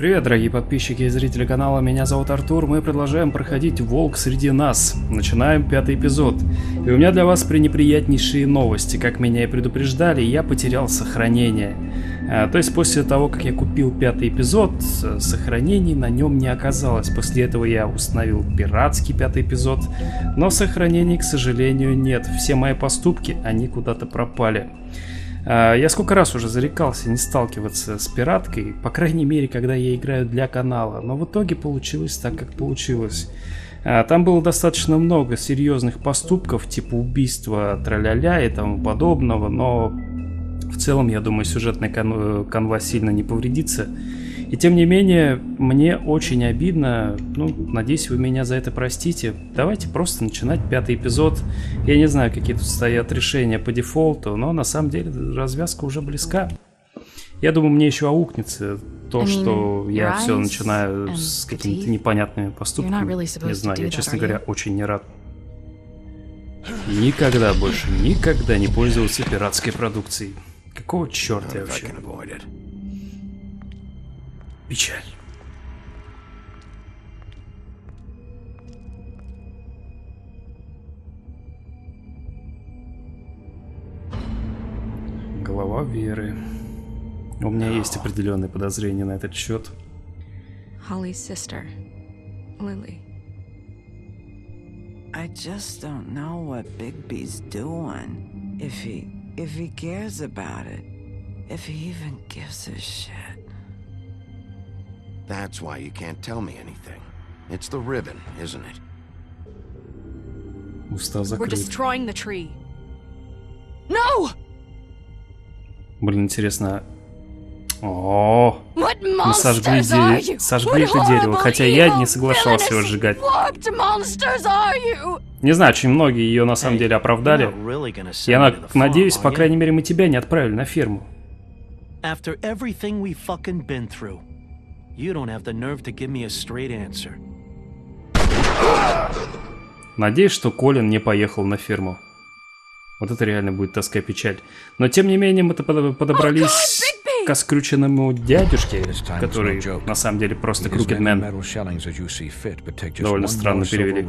Привет, дорогие подписчики и зрители канала, меня зовут Артур, мы продолжаем проходить «Волк среди нас». Начинаем 5-й эпизод. И у меня для вас пренеприятнейшие новости. Как меня и предупреждали, я потерял сохранение. То есть после того, как я купил 5-й эпизод, сохранений на нем не оказалось. После этого я установил пиратский 5-й эпизод, но сохранений, к сожалению, нет. Все мои поступки, они куда-то пропали. Я сколько раз уже зарекался не сталкиваться с пираткой, по крайней мере, когда я играю для канала, но в итоге получилось так, как получилось. Там было достаточно много серьезных поступков, типа убийства траля-ля и тому подобного, но в целом, я думаю, сюжетная канва сильно не повредится. И тем не менее, мне очень обидно, надеюсь, вы меня за это простите. Давайте просто начинать 5-й эпизод. Я не знаю, какие тут стоят решения по дефолту, но на самом деле развязка уже близка. Я думаю, мне еще аукнется то, что я все начинаю с какими-то непонятными поступками. Не знаю, я, честно говоря, очень не рад. Никогда больше, никогда не пользовался пиратской продукцией. Какого черта я вообще? Печаль. Голова Веры. У меня есть определенные подозрения на этот счет. Holly's sister, Lily. I just don't know what Bigby's doing. If he cares about it. If he even gives a shit. That's why you can't tell me anything. It's the ribbon, isn't it? Устав закрыт. We're destroying the tree. No! Блин, интересно. О, мы сожгли это дерево, хотя я не соглашался его сжигать. Не знаю, очень многие ее на самом деле оправдали. Я надеюсь, по крайней мере, мы тебя не отправили на ферму. After everything we fucking been through, you don't have the nerve to give me a straight answer. Надеюсь, что Колин не поехал на ферму. Вот это реально будет тоска и печаль. Но тем не менее мы-то подобрались к скрюченному дядюшке, который на самом деле просто крукедмен. Довольно странно перевели.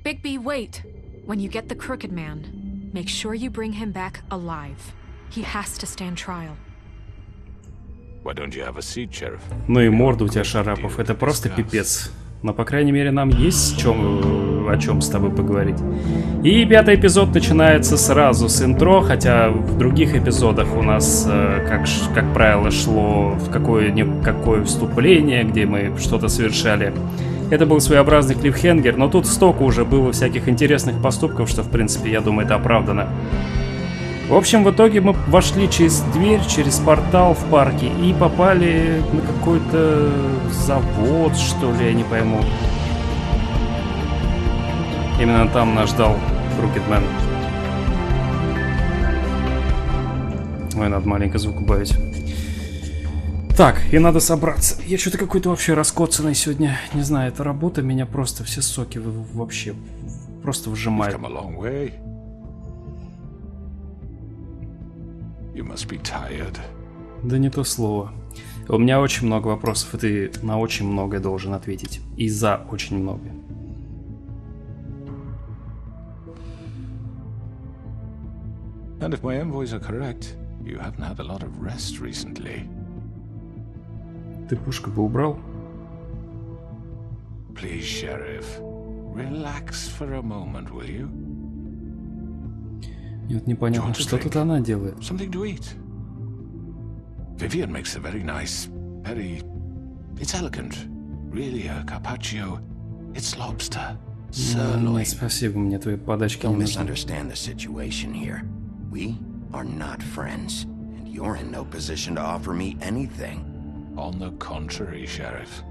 Bigby, wait. When you get the crooked man, make sure you bring him back alive. He has to stand trial. Why don't you have a seat, Sheriff? Ну и морда у тебя, Шарапов, это просто пипец. Но, по крайней мере, нам есть о чем с тобой поговорить. И 5-й эпизод начинается сразу с интро, хотя в других эпизодах у нас, как правило, шло какое-никакое вступление, где мы что-то совершали. Это был своеобразный клиффхенгер, но тут столько уже было всяких интересных поступков, что, в принципе, я думаю, это оправдано. В общем, в итоге мы вошли через дверь, через портал в парке и попали на какой-то завод, что ли, я не пойму. Именно там нас ждал Крукедмен. Ой, надо маленько звук убавить. Так, и надо собраться. Я что-то какой-то вообще раскоцанный сегодня. Не знаю, эта работа меня просто все соки вообще просто выжимает. Да не то слово. У меня очень много вопросов, и ты на очень многое должен ответить. И за очень многое. And if my envoys are correct, you haven't had a lot of rest recently. Ты пушку бы убрал? Please, Sheriff, relax for a moment, will you? Нет, непонятно, что тут она делает. Something to eat. Vivian makes a very nice, it's elegant. Really a carpaccio. It's lobster. Sirloin. Спасибо, мне твои подачки не нужны. Don't misunderstand the situation here. We are not friends, and you're in no position to offer me anything. On the contrary, Sheriff.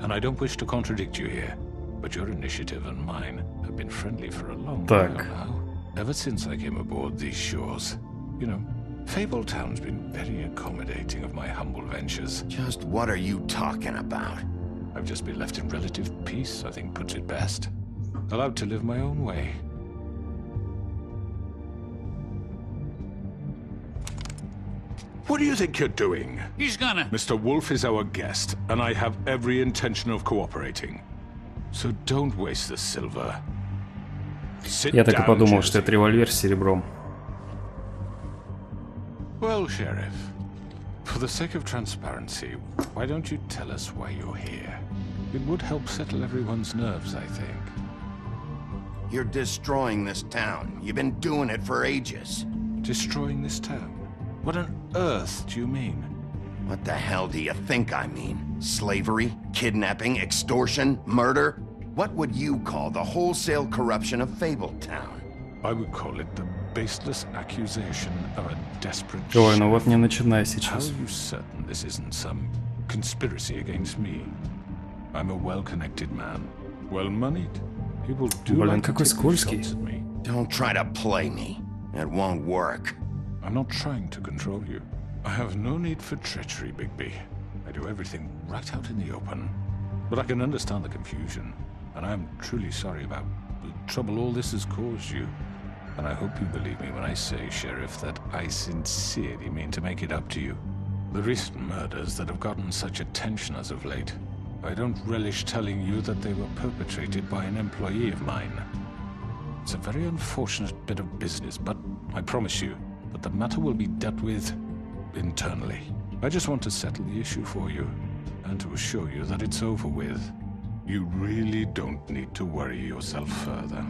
And I don't wish to contradict you here, but your initiative and mine have been friendly for a long while now. Ever since I came aboard these shores. You know, Fabletown's been very accommodating of my humble ventures. Just what are you talking about? I've just been left in relative peace, I think puts it best. Allowed to live my own way. What do you think you're doing? He's gonna... Mr. Wolf is our guest, and I have every intention of cooperating. So don't waste the silver. Sit Я так и down, подумал, Jesse. что это револьвер с серебром. Well, Sheriff, for the sake of transparency, why don't you tell us why you're here? It would help settle everyone's nerves, I think. You're destroying this town. You've been doing it for ages. Destroying this town? What on earth do you mean? What the hell do you think I mean? Slavery? Kidnapping? Extortion? Murder? What would you call the wholesale corruption of Fabletown? I would call it the baseless accusation of a desperate Ой, ну вот sheriff. не начинай How сейчас. are you certain this isn't some conspiracy against me? I'm a well-connected man, well-moneyed. People do Блин, like to какой take скользкий. shots at me. Don't try to play me. It won't work. I'm not trying to control you. I have no need for treachery, Bigby. I do everything right out in the open. But I can understand the confusion, and I'm truly sorry about the trouble all this has caused you. And I hope you believe me when I say, Sheriff, that I sincerely mean to make it up to you. The recent murders that have gotten such attention as of late, I don't relish telling you that they were perpetrated by an employee of mine. It's a very unfortunate bit of business, but I promise you that the matter will be dealt with internally. I just want to settle the issue for you, and to assure you that it's over with. You really don't need to worry yourself further.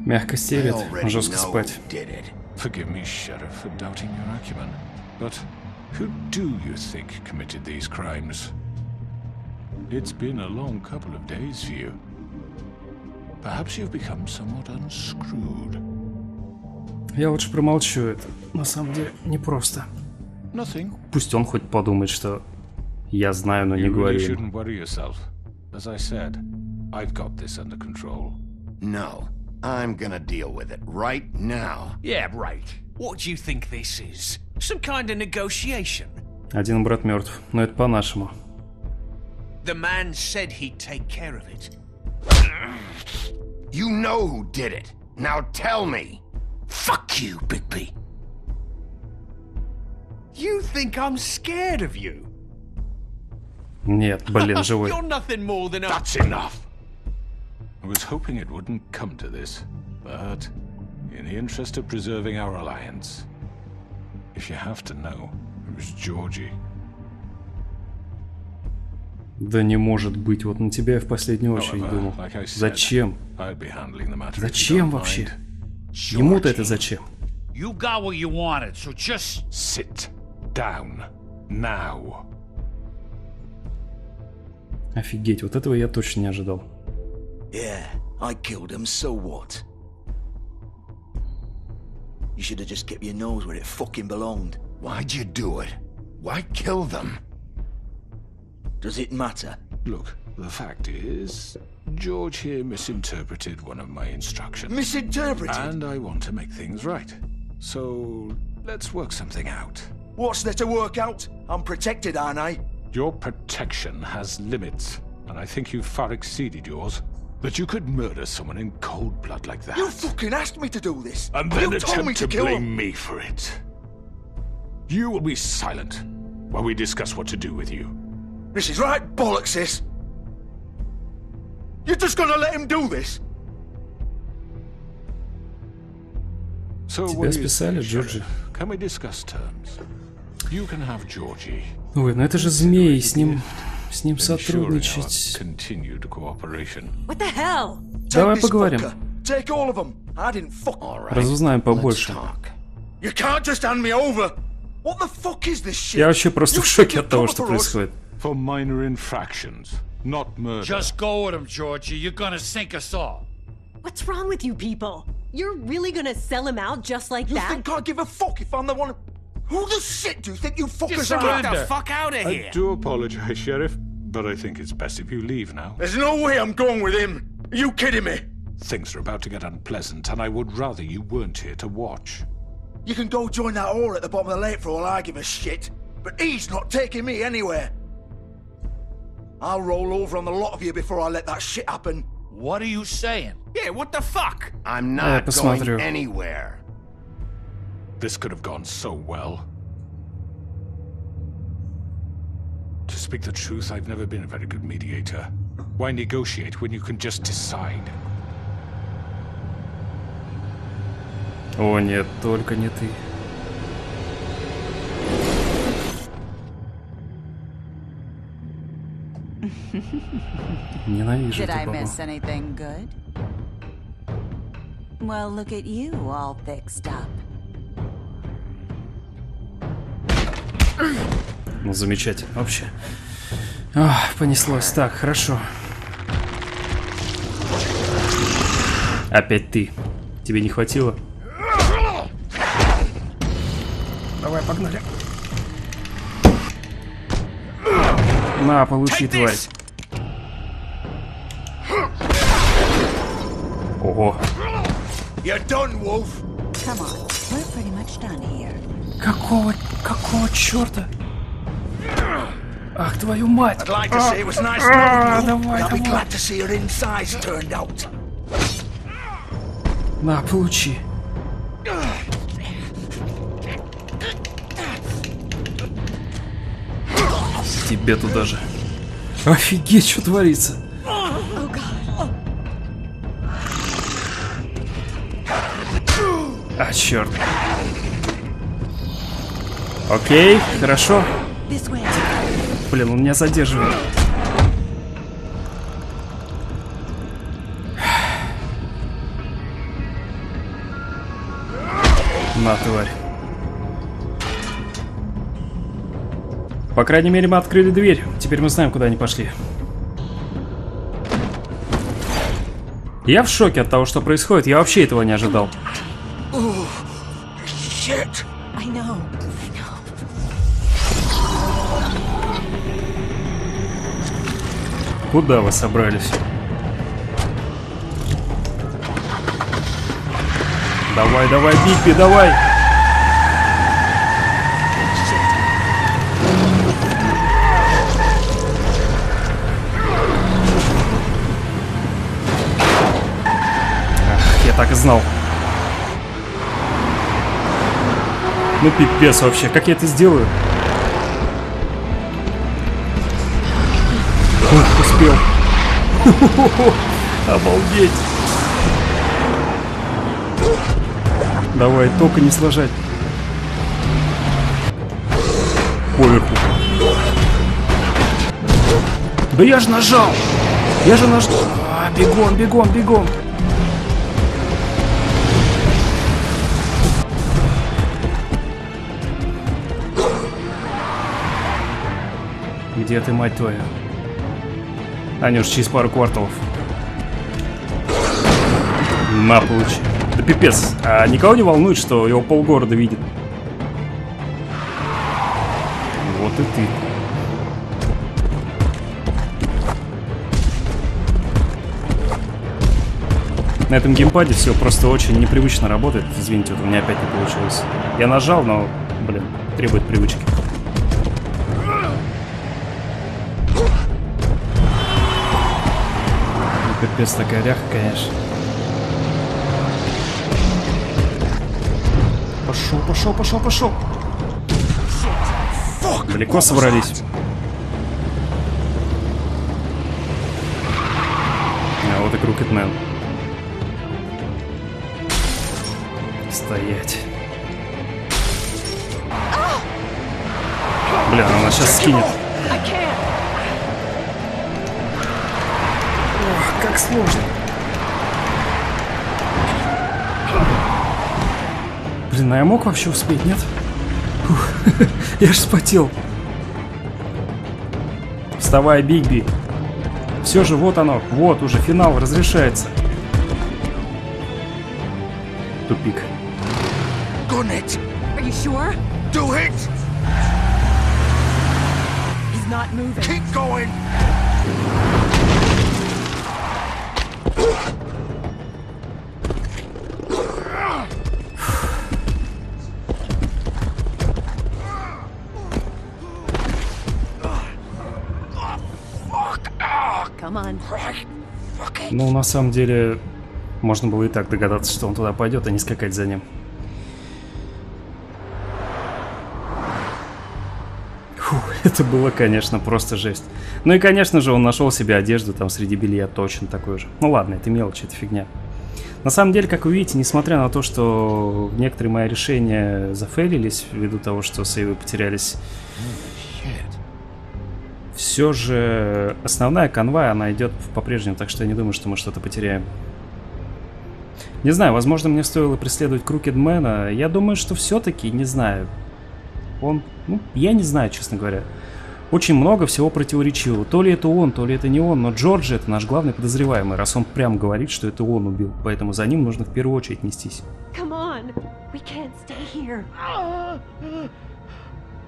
Мягко I стелет, already жестко know спать. who did it. Forgive me, Sheriff, for doubting your acumen, but who do you think committed these crimes? It's been a long couple of days for you. Perhaps you've become somewhat unscrewed. Я лучше промолчу, это на самом деле непросто. Nothing. Пусть он хоть подумает, что я знаю, но не You really говорю. shouldn't worry yourself. As I said, I've got this under control. No, I'm gonna deal with it right now. Yeah, right. What do you think this is? Some kind of negotiation? Один брат мертв, но это по-нашему. The man said he'd take care of it. You know who did it. Now tell me. Fuck you, Bigby. You think I'm scared of you? Нет, блин, живой. You're nothing more than a... That's enough! I was hoping it wouldn't come to this, but in the interest of preserving our alliance, if you have to know, it was Georgie. Да не может быть, вот на тебя я в последнюю очередь However, думал. like I said, Зачем? I'd be handling the matter if you Зачем don't вообще? mind. Ему-то это зачем? You got what you wanted, so just... Sit down now. Офигеть, вот этого я точно не ожидал. Yeah, I killed him, so what? You should have just kept your nose where it fucking belonged. Why'd you do it? Why kill them? Does it matter? Look, the fact is, George here misinterpreted one of my instructions. Misinterpreted? And I want to make things right. So, let's work something out. What's there to work out? I'm protected, aren't I? Your protection has limits, and I think you've far exceeded yours. That you could murder someone in cold blood like that. You fucking asked me to do this. And then you told me attempt to to kill blame him. me for it. You will be silent while we discuss what to do with you. This is right bollocks, this. You're just gonna let him do this? So Тебя what do you списали, say, Джорджи? Sheriff? Can we discuss terms? You can have Georgie. Ой, ну это же змей, с ним ensuring our сотрудничать. continued cooperation. What the hell? Давай Take this поговорим. fucker. Take all of them. I didn't fuck. All right. Разузнаем Let's побольше. talk. You can't just hand me over. What the fuck is this shit? Я вообще просто You в шоке think от того, you're что cover for us? происходит. For minor infractions, not murder. Just go with him, Georgie. You're gonna sink us all. What's wrong with you people? You're really gonna sell him out just like You that? think I give a fuck if I'm the one? Who the shit do you think you fuckers are? Get the fuck out of I here. do apologize, Sheriff, but I think it's best if you leave now. There's no way I'm going with him. Are you kidding me? Things are about to get unpleasant, and I would rather you weren't here to watch. You can go join that whore at the bottom of the lake for all I give a shit. But he's not taking me anywhere. I'll roll over on the lot of you before I let that shit happen. What are you saying? Yeah, what the fuck? I'm not посмотрю. going anywhere. This could have gone so well. speak the truth, I've never been a very good mediator. Why negotiate when you can just decide? О нет, только не ты. Ненавижу Did I эту miss бабу. anything good? Well, look at you, all fixed up. Ну, замечательно вообще. Ах, понеслось. Так, хорошо. Опять ты. Тебе не хватило? Давай, погнали. На, получи, тварь. Ого. You're done, Wolf. Come on, we're pretty much done here. Какого черта? Ах, твою мать! I'd like to say it was nice knowing you. Давай, I'll be давай. glad to see your insides turned out. На, получи. Тебе туда же. Офигеть, что творится. А, черт. Окей, хорошо. Блин, он меня задерживает. На, тварь. По крайней мере, мы открыли дверь. Теперь мы знаем, куда они пошли. Я в шоке от того, что происходит. Я вообще этого не ожидал. Shit. I know. Куда вы собрались? Давай, давай, Бигби, давай! Ах, я так и знал. Ну пипец вообще, как я это сделаю? Ух, успел. Обалдеть. Давай, только не сложать. Поверху. Да я же нажал. Я же нажал. А, бегом, бегом, бегом. Где ты, мать твою? Анюш, через пару кварталов. На, получи. Да пипец. А никого не волнует, что его полгорода видит? Вот и ты. На этом геймпаде все просто очень непривычно работает. Извините, вот у меня опять не получилось. Я нажал, но, блин, требует привычки. Капец, такая ряха, конечно. Пошел, пошел, пошел, пошел. Далеко собрались. А вот и Крукетмен. Стоять. Бля, она сейчас скинет. Ох, как сложно. Блин, а я мог вообще успеть, нет? Фух, я ж вспотел. Вставай, Бигби. Все же, вот оно. Вот, уже финал разрешается. Тупик. Gun it. Are you sure? Do it. He's not moving. Keep going. Come on. Ну, на самом деле, можно было и так догадаться, что он туда пойдет, а не скакать за ним. Фух. Это было, конечно, просто жесть. Ну и, конечно же, он нашел себе одежду там среди белья точно такой же. Ну ладно, это мелочь, это фигня. На самом деле, как вы видите, несмотря на то, что некоторые мои решения зафейлились ввиду того, что сейвы потерялись, все же основная канва, она идет по-прежнему, так что я не думаю, что мы что-то потеряем. Не знаю, возможно, мне стоило преследовать Крукедмена. Я думаю, что все-таки, не знаю, он... Ну, я не знаю, честно говоря. Очень много всего противоречивого. То ли это он, то ли это не он, но Джорджи — это наш главный подозреваемый, раз он прям говорит, что это он убил. Поэтому за ним нужно в первую очередь нестись. Come on, we can't stay here.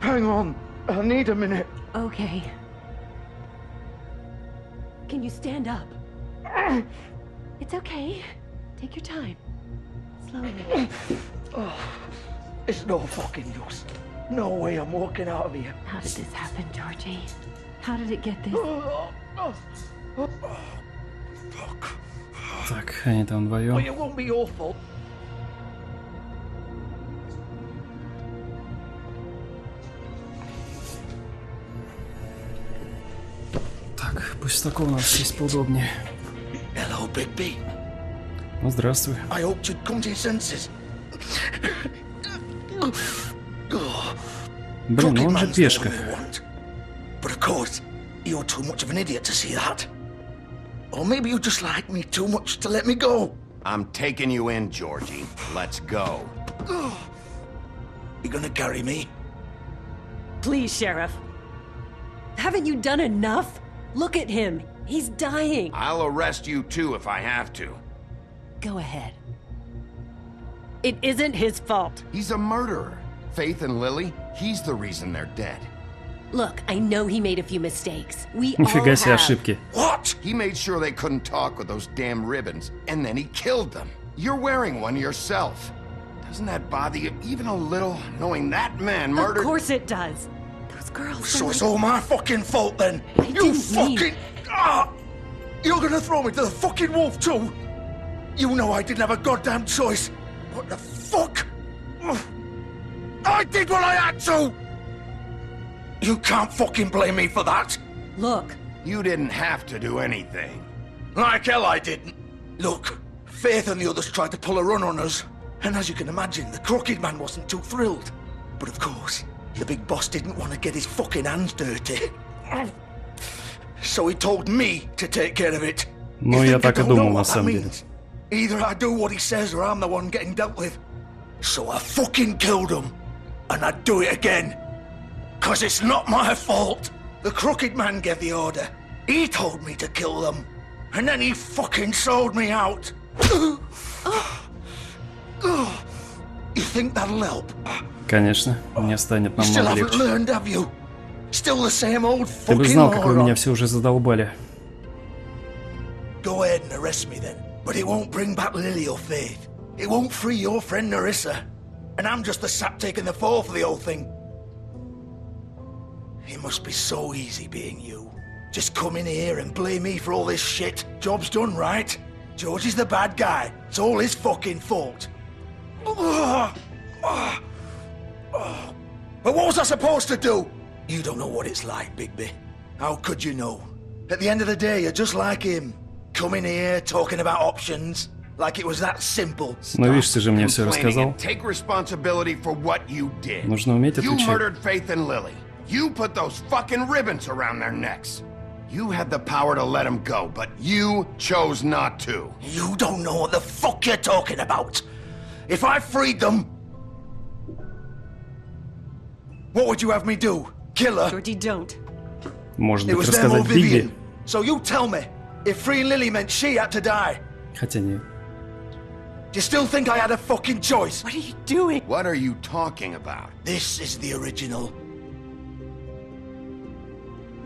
Hang on, I need a minute. Okay. Can you stand up? It's okay. Take your time. Slowly. Oh, it's no fucking use. No way I'm walking out of here. How did this happen, Georgie? How did it get this? Fuck. Так, они там вдвоем. Well, it won't be your fault. Так, пусть такого у нас сесть поудобнее. Hello, Big B. Ну, здравствуй. I hoped you'd come to your senses. Блин, ну он же пешка. But of course, you're too much of an idiot to see that. Or maybe you just like me too much to let me go. I'm taking you in, Georgie. Let's go. You gonna carry me? Please, Sheriff. Haven't you done enough? Look at him. He's dying. I'll arrest you too if I have to. Go ahead. It isn't his fault. He's a murderer. Faith and Lily, he's the reason they're dead. Look, I know he made a few mistakes. We all Нифига себе have. ошибки. What? He made sure they couldn't talk with those damn ribbons, and then he killed them. You're wearing one yourself. Doesn't that bother you even a little, knowing that man murdered... Of course it does. Those girls So are it's like... all my fucking fault then? I You didn't fucking... mean- You're gonna throw me to the fucking wolf too? You know I didn't have a goddamn choice. What the fuck? I did what I had to! You can't fucking blame me for that. Look, You didn't have to do anything. Like hell I didn't. Look, Faith and the others tried to pull a run on us. And as you can imagine, the Crooked Man wasn't too thrilled. But of course, the big boss didn't want to get his fucking hands dirty. So he told me to take care of it. Ну, я так и думал, на самом деле. Either I do what he says or I'm the one getting dealt with. So I fucking killed him. And I'd do it again. 'Cause it's not my fault. The Crooked Man gave the order. He told me to kill them. And then he fucking sold me out. You think that'll help? Конечно, мне станет You still намного haven't легче. learned, have you? Still the same old Ты бы fucking знал, как вы меня moron. все уже задолбали. Go ahead and arrest me then. But it won't bring back Lily or Faith. It won't free your friend Narissa. And I'm just the sap taking the fall for the whole thing. It must be so easy being you. Just come in here and blame me for all this shit. Job's done, right? George is the bad guy. It's all his fucking fault. But what was I supposed to do? You don't know what it's like, Bigby. How could you know? At the end of the day, you're just like him. Coming here, talking about options. Like it was that simple. Но видишь, ты же мне все Complaining рассказал. and take responsibility for what you did. Нужно уметь You отвечать. murdered Faith and Lily. You put those fucking ribbons around their necks. You had the power to let them go, but you chose not to. You don't know what the fuck you're talking about. If I freed them, what would you have me do? Kill her? Georgie, don't. Может It быть, was them or рассказать Бигби. Vivian. So you tell me, if freeing Lily meant she had to die, Хотя не. do you still think I had a fucking choice? What are you doing? What are you talking about? This is the original.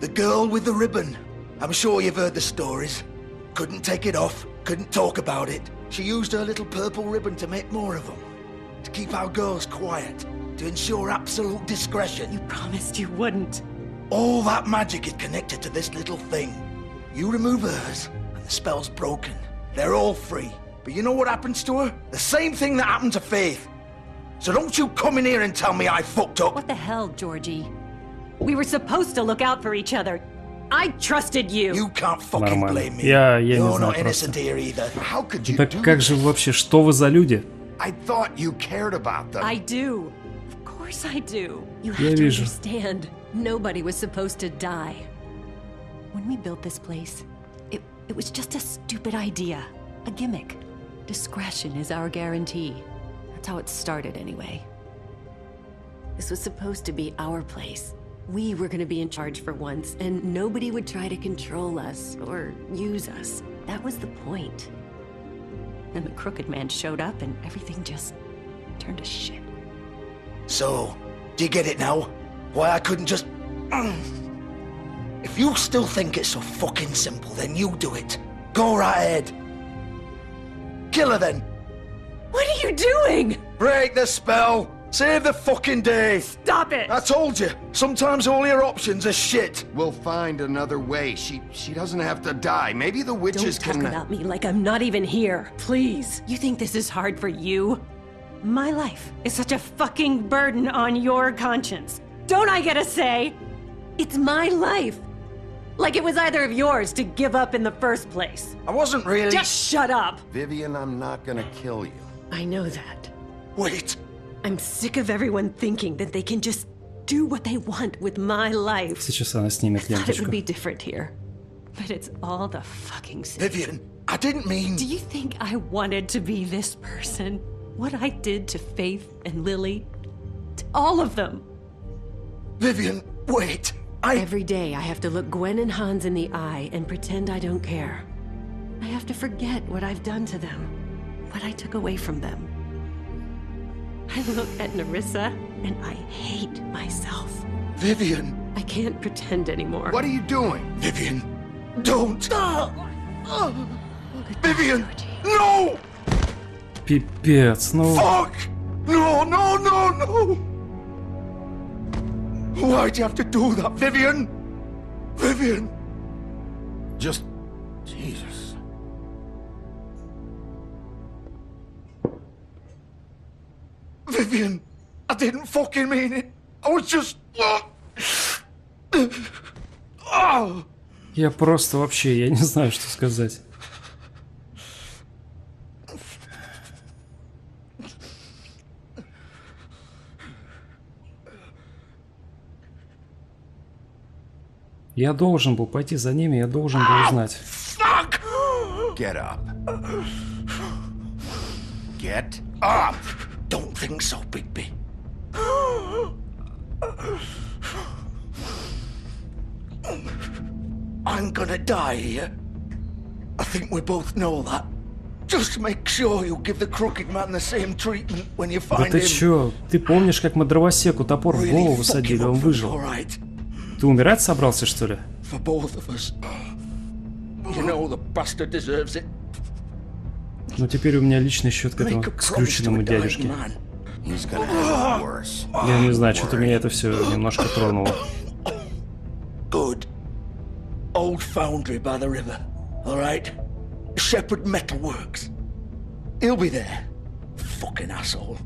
The girl with the ribbon. I'm sure you've heard the stories. Couldn't take it off, couldn't talk about it. She used her little purple ribbon to make more of them. To keep our girls quiet. To ensure absolute discretion. You promised you wouldn't. All that magic is connected to this little thing. You remove hers, and the spell's broken. They're all free. But you know what happens to her? The same thing that happened to Faith. So don't you come in here and tell me I fucked up. What the hell, Georgie? We were supposed to look out for each other. I trusted you. You can't fucking blame me. Я не You're знаю not просто. innocent here either. How could you Так do как же this? вообще, что вы за люди? I thought you cared about them. I do. Of course I do. You Я have to вижу. understand. Nobody was supposed to die. When we built this place, it was just a stupid idea. A gimmick. Discretion is our guarantee. That's how it started anyway. This was supposed to be our place. We were gonna be in charge for once, and nobody would try to control us or use us. That was the point. Then the crooked man showed up and everything just turned to shit. So, do you get it now? Why I couldn't just... If you still think it's so fucking simple, then you do it. Go right ahead. Kill her then. What are you doing? Break the spell. Save the fucking day. Stop it! I told you, sometimes all your options are shit. We'll find another way. She doesn't have to die. Maybe the witches Don't talk can... about me like I'm not even here. Please. You think this is hard for you? My life is such a fucking burden on your conscience. Don't I get a say? It's my life. Like it was either of yours to give up in the first place. I wasn't really... Just shut up. Vivian, I'm not gonna kill you. I know that. Wait. I'm sick of everyone thinking that they can just do what they want with my life. Сейчас она снимет I thought it would ленточку. be different here. But it's all the fucking same. Vivian, I didn't mean... Do you think I wanted to be this person? What I did to Faith and Lily? To all of them. Vivian, wait. Every day I have to look Gwen and Hans in the eye and pretend I don't care. I have to forget what I've done to them. What I took away from them. I look at Nerissa and I hate myself. Vivian. I can't pretend anymore. What are you doing? Vivian, don't. Vivian, no! Пипец, ну... Fuck! No, no, no, no! Why'd you have to do that, Vivian? Vivian! Just... Jesus. Vivian, I didn't fucking mean it. I was just... Я просто вообще, я не знаю, что сказать. Я должен был пойти за ними, я должен был узнать. Get up. Get up! Don't think so, Bigby. I'm gonna die here. I think we both know that. Just make sure you give the crooked man the same treatment when you Да find ты him. чё? Ты помнишь, как мы дровосеку топор в голову садили, он выжил? Alright, Ты умирать собрался, что ли? for both of us. You know the bastard deserves it. Ну теперь у меня личный счет к этому Make a promise to скрюченному a dying дядюшке. man. He's gonna have it worse. Я не знаю, что-то меня это все немножко тронуло. Good. Old foundry by the river. Alright? Shepherd Metalworks. He'll be there. Fucking asshole.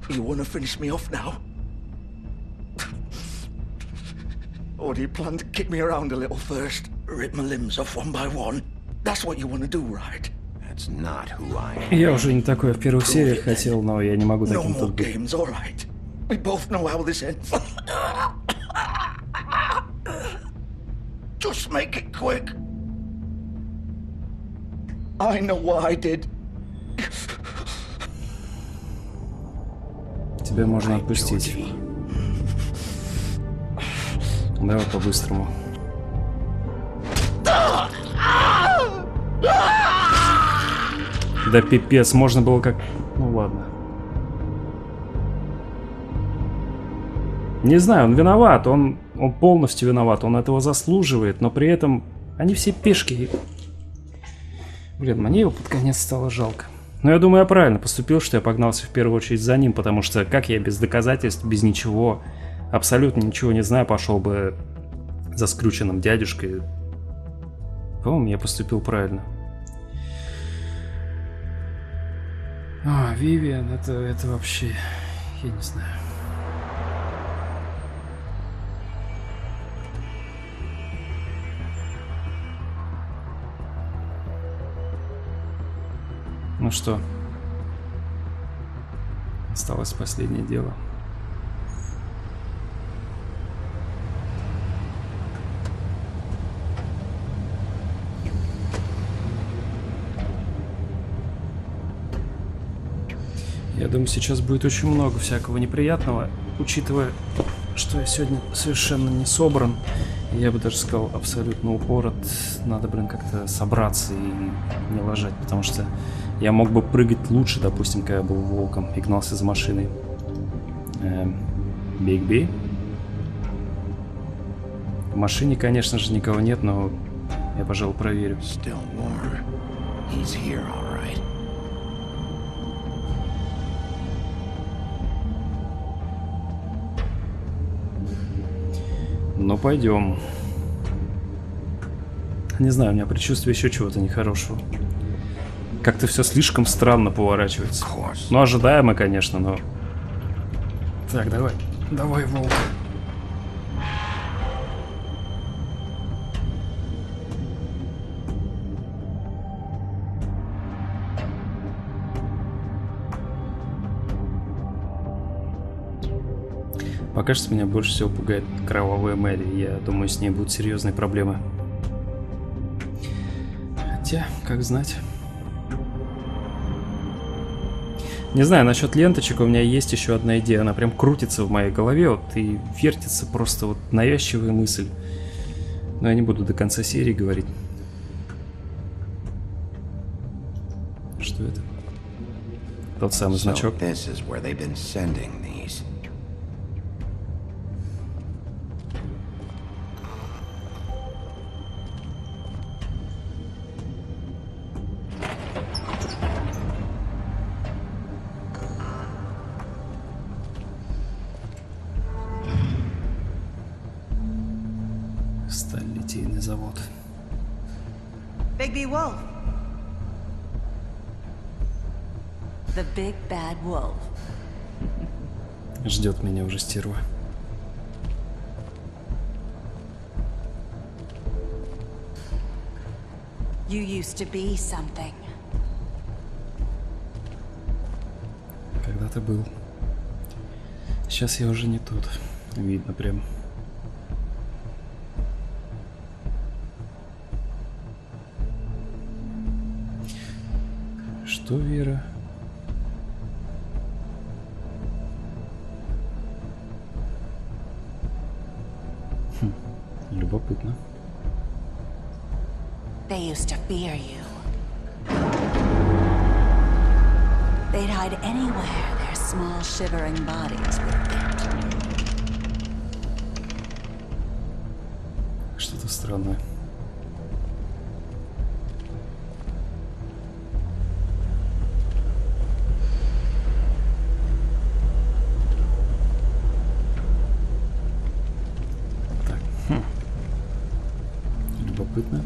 You wanna finish me off now? Or do you plan to kick me around a little first? Rip my limbs off one by one? That's what you wanna do, right? That's not who I am. Я уже не такое в первых сериях хотел, но я не могу No таким more тут быть. games, alright. We both know how this ends. Just make it quick. I know what I did. Тебя можно отпустить. Давай по-быстрому. Да пипец, можно было как... Ну ладно. Не знаю, он виноват, он полностью виноват, он этого заслуживает, но при этом они все пешки. Блин, мне его под конец стало жалко. Но я думаю, я правильно поступил, что я погнался в первую очередь за ним, потому что как я без доказательств, без ничего, абсолютно ничего не знаю, пошел бы за скрюченным дядюшкой. По-моему, я поступил правильно. А, Вивиан, это вообще... Я не знаю. Ну что? Осталось последнее дело. Я думаю, сейчас будет очень много всякого неприятного, учитывая, что я сегодня совершенно не собран. Я бы даже сказал, абсолютно упорот. Надо, блин, как-то собраться и не ложать, потому что я мог бы прыгать лучше, допустим, когда я был волком и гнался за машиной. Бигби. В машине, конечно же, никого нет, но я, пожалуй, проверю. Ну, пойдем. Не знаю, у меня предчувствие еще чего-то нехорошего. Как-то все слишком странно поворачивается. Ну, ожидаемо, конечно, но... Так, давай. Давай, волк. Пока что меня больше всего пугает кровавая Мэри. Я думаю, с ней будут серьезные проблемы. Хотя, как знать. Не знаю, насчет ленточек у меня есть еще одна идея. Она прям крутится в моей голове, вот, и вертится просто вот навязчивая мысль. Но я не буду до конца серии говорить. Что это? Тот самый значок. Сталелитейный завод. Bigby Wolf. The big bad wolf. Ждет меня уже стерва. You used to be something. Когда-то был. Сейчас я уже не тот. Видно прям. Что, Вера? Любопытно. They used to fear you. They'd hide anywhere their small shivering bodies would fit. Что-то странное. Любопытно.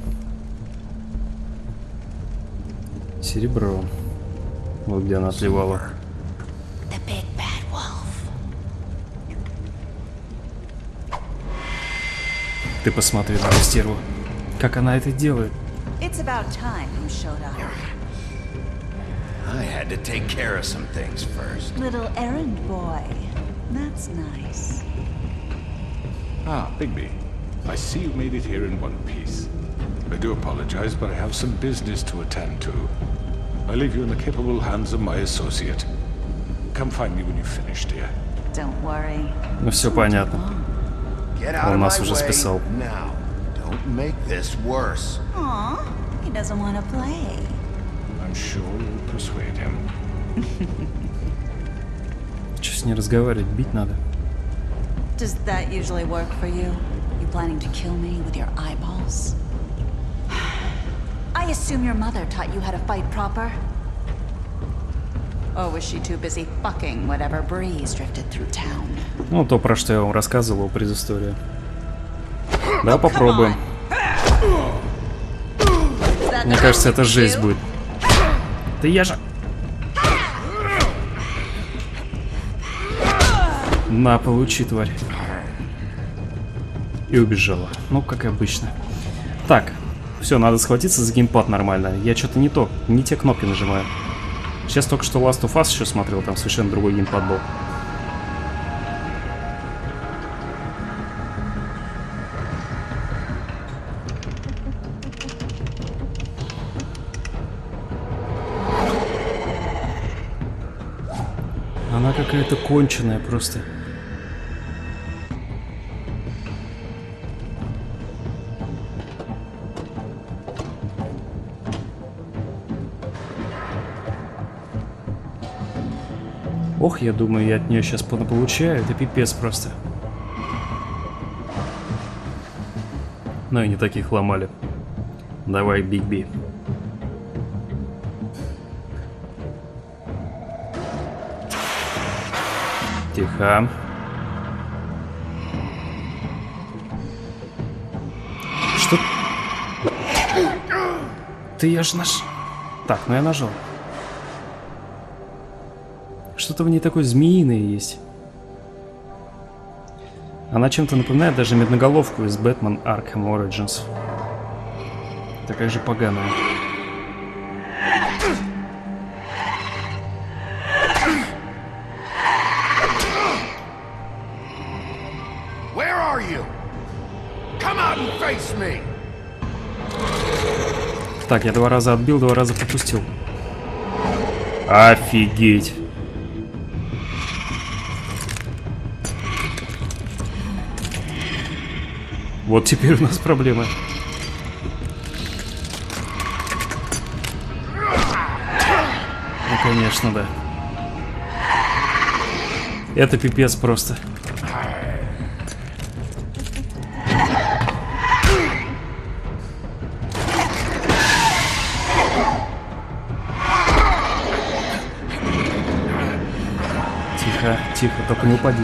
Серебро. Вот где она отливала. Ты посмотри на эту стерву. Как она это делает? It's about time you showed up. I had to take care of some things first. Little errand boy. That's nice. Ah, Bigby. I see you made it here in one piece. I do apologize, but I have some business to attend to. I leave you in the capable hands of my associate. Come find me when you've finished, dear. Don't worry. Ну все понятно. Он нас уже списал. Now, don't make this worse. Aw, he doesn't want to play. I'm sure you'll persuade him. Че с ней разговаривать? Бить надо. Does that usually work for you? You planning to kill me with your eyeballs? I assume your mother taught you how to fight proper? Or was she too busy fucking whatever breeze drifted through town? Ну, то, про что я вам рассказывал, предыстория. Да, попробуем. Мне кажется, это жесть будет. Да я же... На, получи, тварь. И убежала. Ну, как обычно. Так, все, надо схватиться за геймпад нормально. Я что-то не те кнопки нажимаю. Сейчас только что Last of Us еще смотрел, там совершенно другой геймпад был. Она какая-то конченая просто. Ох, я думаю, я от нее сейчас понаполучаю. Это пипец просто. Ну и не таких ломали. Давай, Биг-Би. Тихо. Что? Ты я ж наш... Так, ну я нажал. Что-то в ней такое змеиное есть. Она чем-то напоминает даже медноголовку из Batman Arkham Origins. Такая же поганая. Так, я 2 раза отбил, 2 раза пропустил. Офигеть. Вот теперь у нас проблемы. Ну, конечно, да. Это пипец просто. Тихо, тихо, только не упади.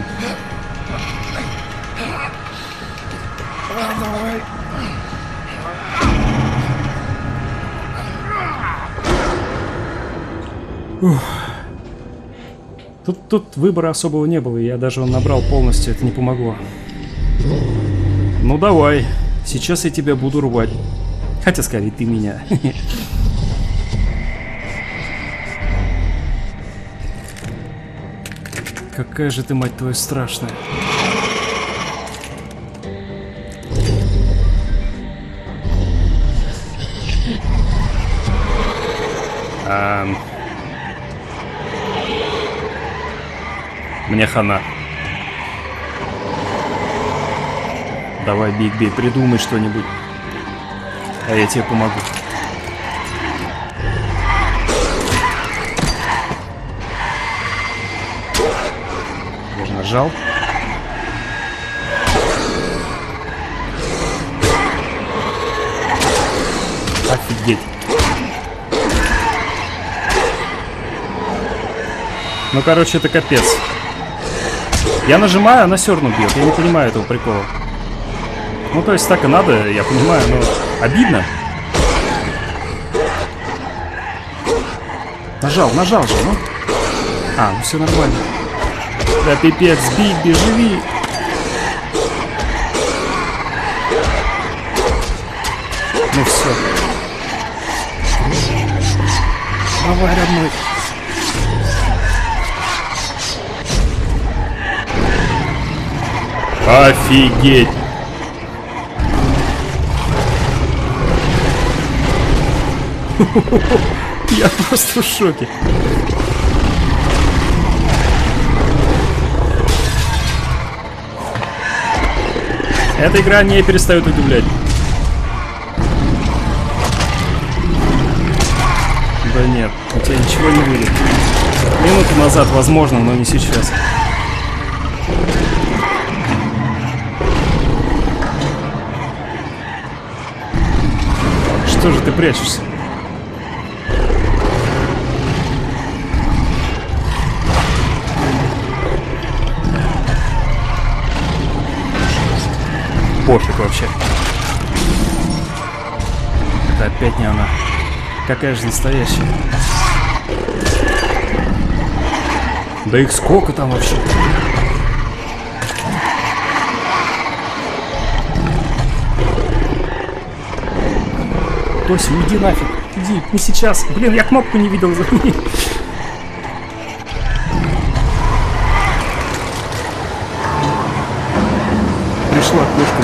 Ух. Тут выбора особого не было, я даже он набрал полностью, это не помогло. Ну давай, сейчас я тебя буду рвать. Хотя скорее ты меня. Какая же ты, мать твою, страшная. Мне хана. Давай, Биг-Би, придумай что-нибудь. А я тебе помогу. Я же нажал. Офигеть. Ну, короче, это капец. Я нажимаю, она все равно бьет. Я не понимаю этого прикола. Ну, то есть так и надо, я понимаю, но обидно. Нажал же, ну. А, ну все нормально. Да пипец, Биг-Би, живи. Ну все. Давай, родной. Офигеть! Я просто в шоке. Эта игра не перестает удивлять. Да нет, у тебя ничего не выйдет. Минуту назад, возможно, но не сейчас. Что же ты прячешься? Пофиг вообще. Это опять не она. Какая же настоящая? Да их сколько там вообще? Тося, уйди нафиг. Иди, не сейчас. Блин, я кнопку не видел.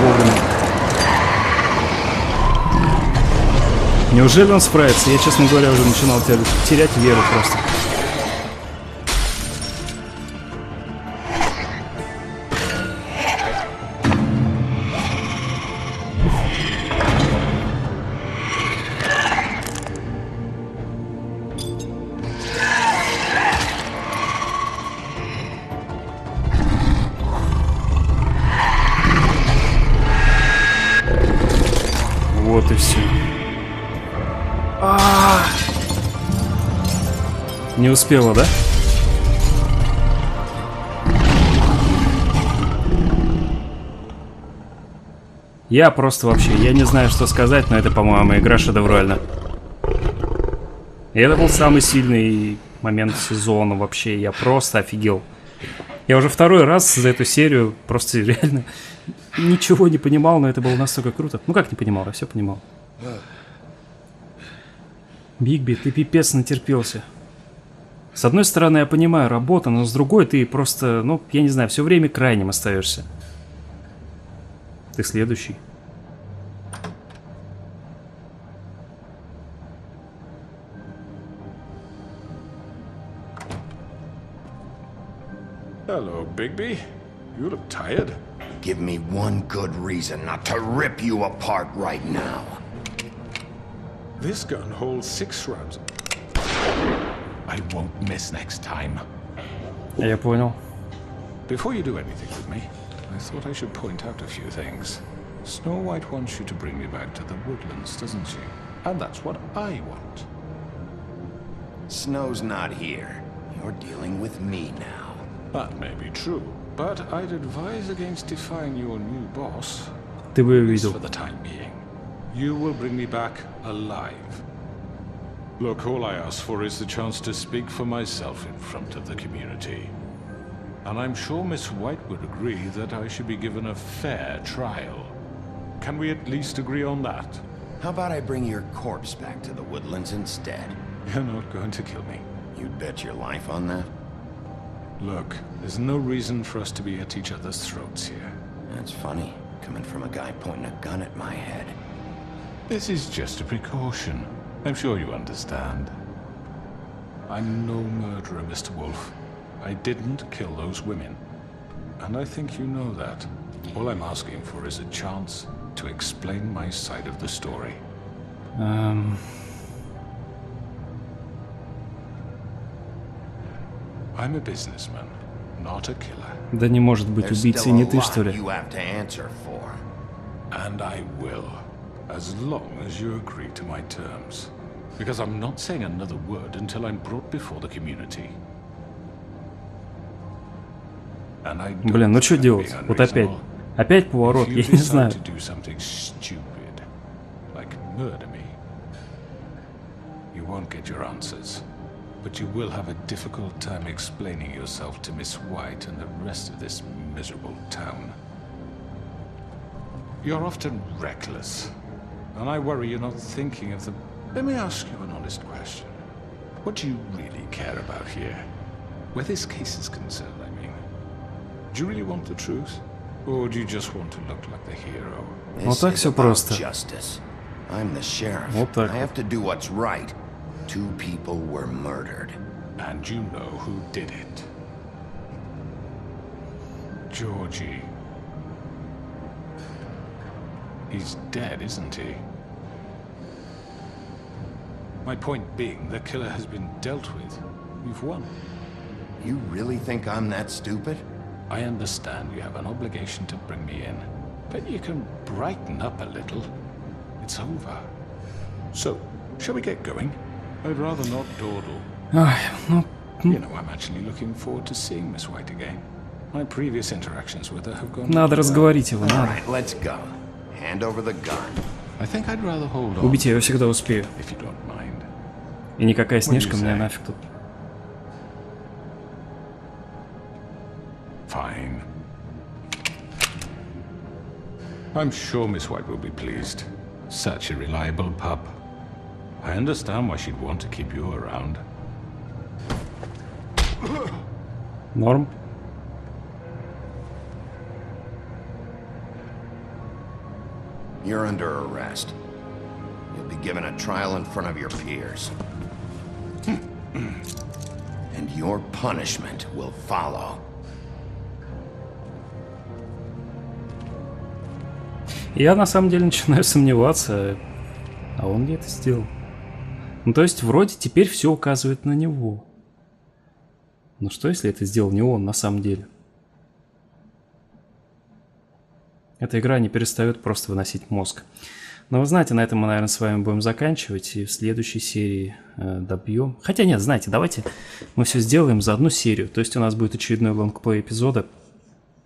вовремя. Неужели он справится? Я, честно говоря, уже начинал терять веру просто. Вот и все. Не успела, да? Я просто вообще, я не знаю, что сказать, но это, по-моему, игра шедевральна. И это был самый сильный момент сезона вообще. Я просто офигел. Я уже второй раз за эту серию просто реально ничего не понимал, но это было настолько круто. Ну как не понимал, я все понимал. Бигби, ты пипец натерпелся. С одной стороны, я понимаю, работа, но с другой ты просто, ну, я не знаю, все время крайним остаешься. Ты следующий. Hello, Bigby. You look tired. Give me one good reason not to rip you apart right now. This gun holds 6 rounds. I won't miss next time. Я понял. Before you do anything with me, I thought I should point out a few things. Snow White wants you to bring me back to the woodlands, doesn't she? And that's what I want. Snow's not here. You're dealing with me now. That may be true, but I'd advise against defying your new boss. Ты бы At least видел. for the time being. You will bring me back alive. Look, all I ask for is the chance to speak for myself in front of the community. And I'm sure Miss White would agree that I should be given a fair trial. Can we at least agree on that? How about I bring your corpse back to the woodlands instead? You're not going to kill me. You'd bet your life on that? Look, there's no reason for us to be at each other's throats here. That's funny, coming from a guy pointing a gun at my head. This is just a precaution. I'm sure you understand. I'm no murderer, Mr. Wolf. I didn't kill those women. And I think you know that. All I'm asking for is a chance to explain my side of the story. I'm a businessman, not a killer. Да не может быть убийцей не ты, что ли? You have to answer for. And I will, as long as you agree to my terms. Because I'm not saying another word until I'm brought before the community. And I don't Блин, ну что think I'm делать? being Вот опять. unreasonable. Опять поворот, If я you не decide знаю. to do something stupid, like murder me, you won't get your answers. But you will have a difficult time explaining yourself to Miss White and the rest of this miserable town. You're often reckless, and I worry you're not thinking of the... Let me ask you an honest question. What do you really care about here? Where this case is concerned, I mean. Do you really want the truth? Or do you just want to look like the hero? Вот так все просто. Justice. I'm the sheriff. Вот так. I have to do what's right. 2 people were murdered. And you know who did it. Georgie. He's dead, isn't he? My point being, the killer has been dealt with. You've won. You really think I'm that stupid? I understand you have an obligation to bring me in, but you can brighten up a little. It's over. So, shall we get going? I'd rather not dawdle. Ай, ну, You know, I'm actually looking forward to seeing Miss White again. My previous interactions with her have gone... надо разговорить его, All надо. right, let's go. Hand over the gun. I think I'd rather hold on, Убить я его всегда успею. if you don't mind. И никакая Снежка What do you мне say? нафиг тут. Fine. I'm sure Miss White will be pleased. Such a reliable pup. I understand why she'd want to keep you around. Норм. you're under arrest. You'll be given a trial in front of your peers. And your punishment will follow. Я на самом деле начинаю сомневаться, а он ли это сделал? Ну, то есть, вроде теперь все указывает на него. Но что, если это сделал не он на самом деле? Эта игра не перестает просто выносить мозг. Но вы знаете, на этом мы, наверное, с вами будем заканчивать. И в следующей серии добьем. Хотя нет, знаете, давайте мы все сделаем за одну серию. То есть у нас будет очередной лонгплей эпизода,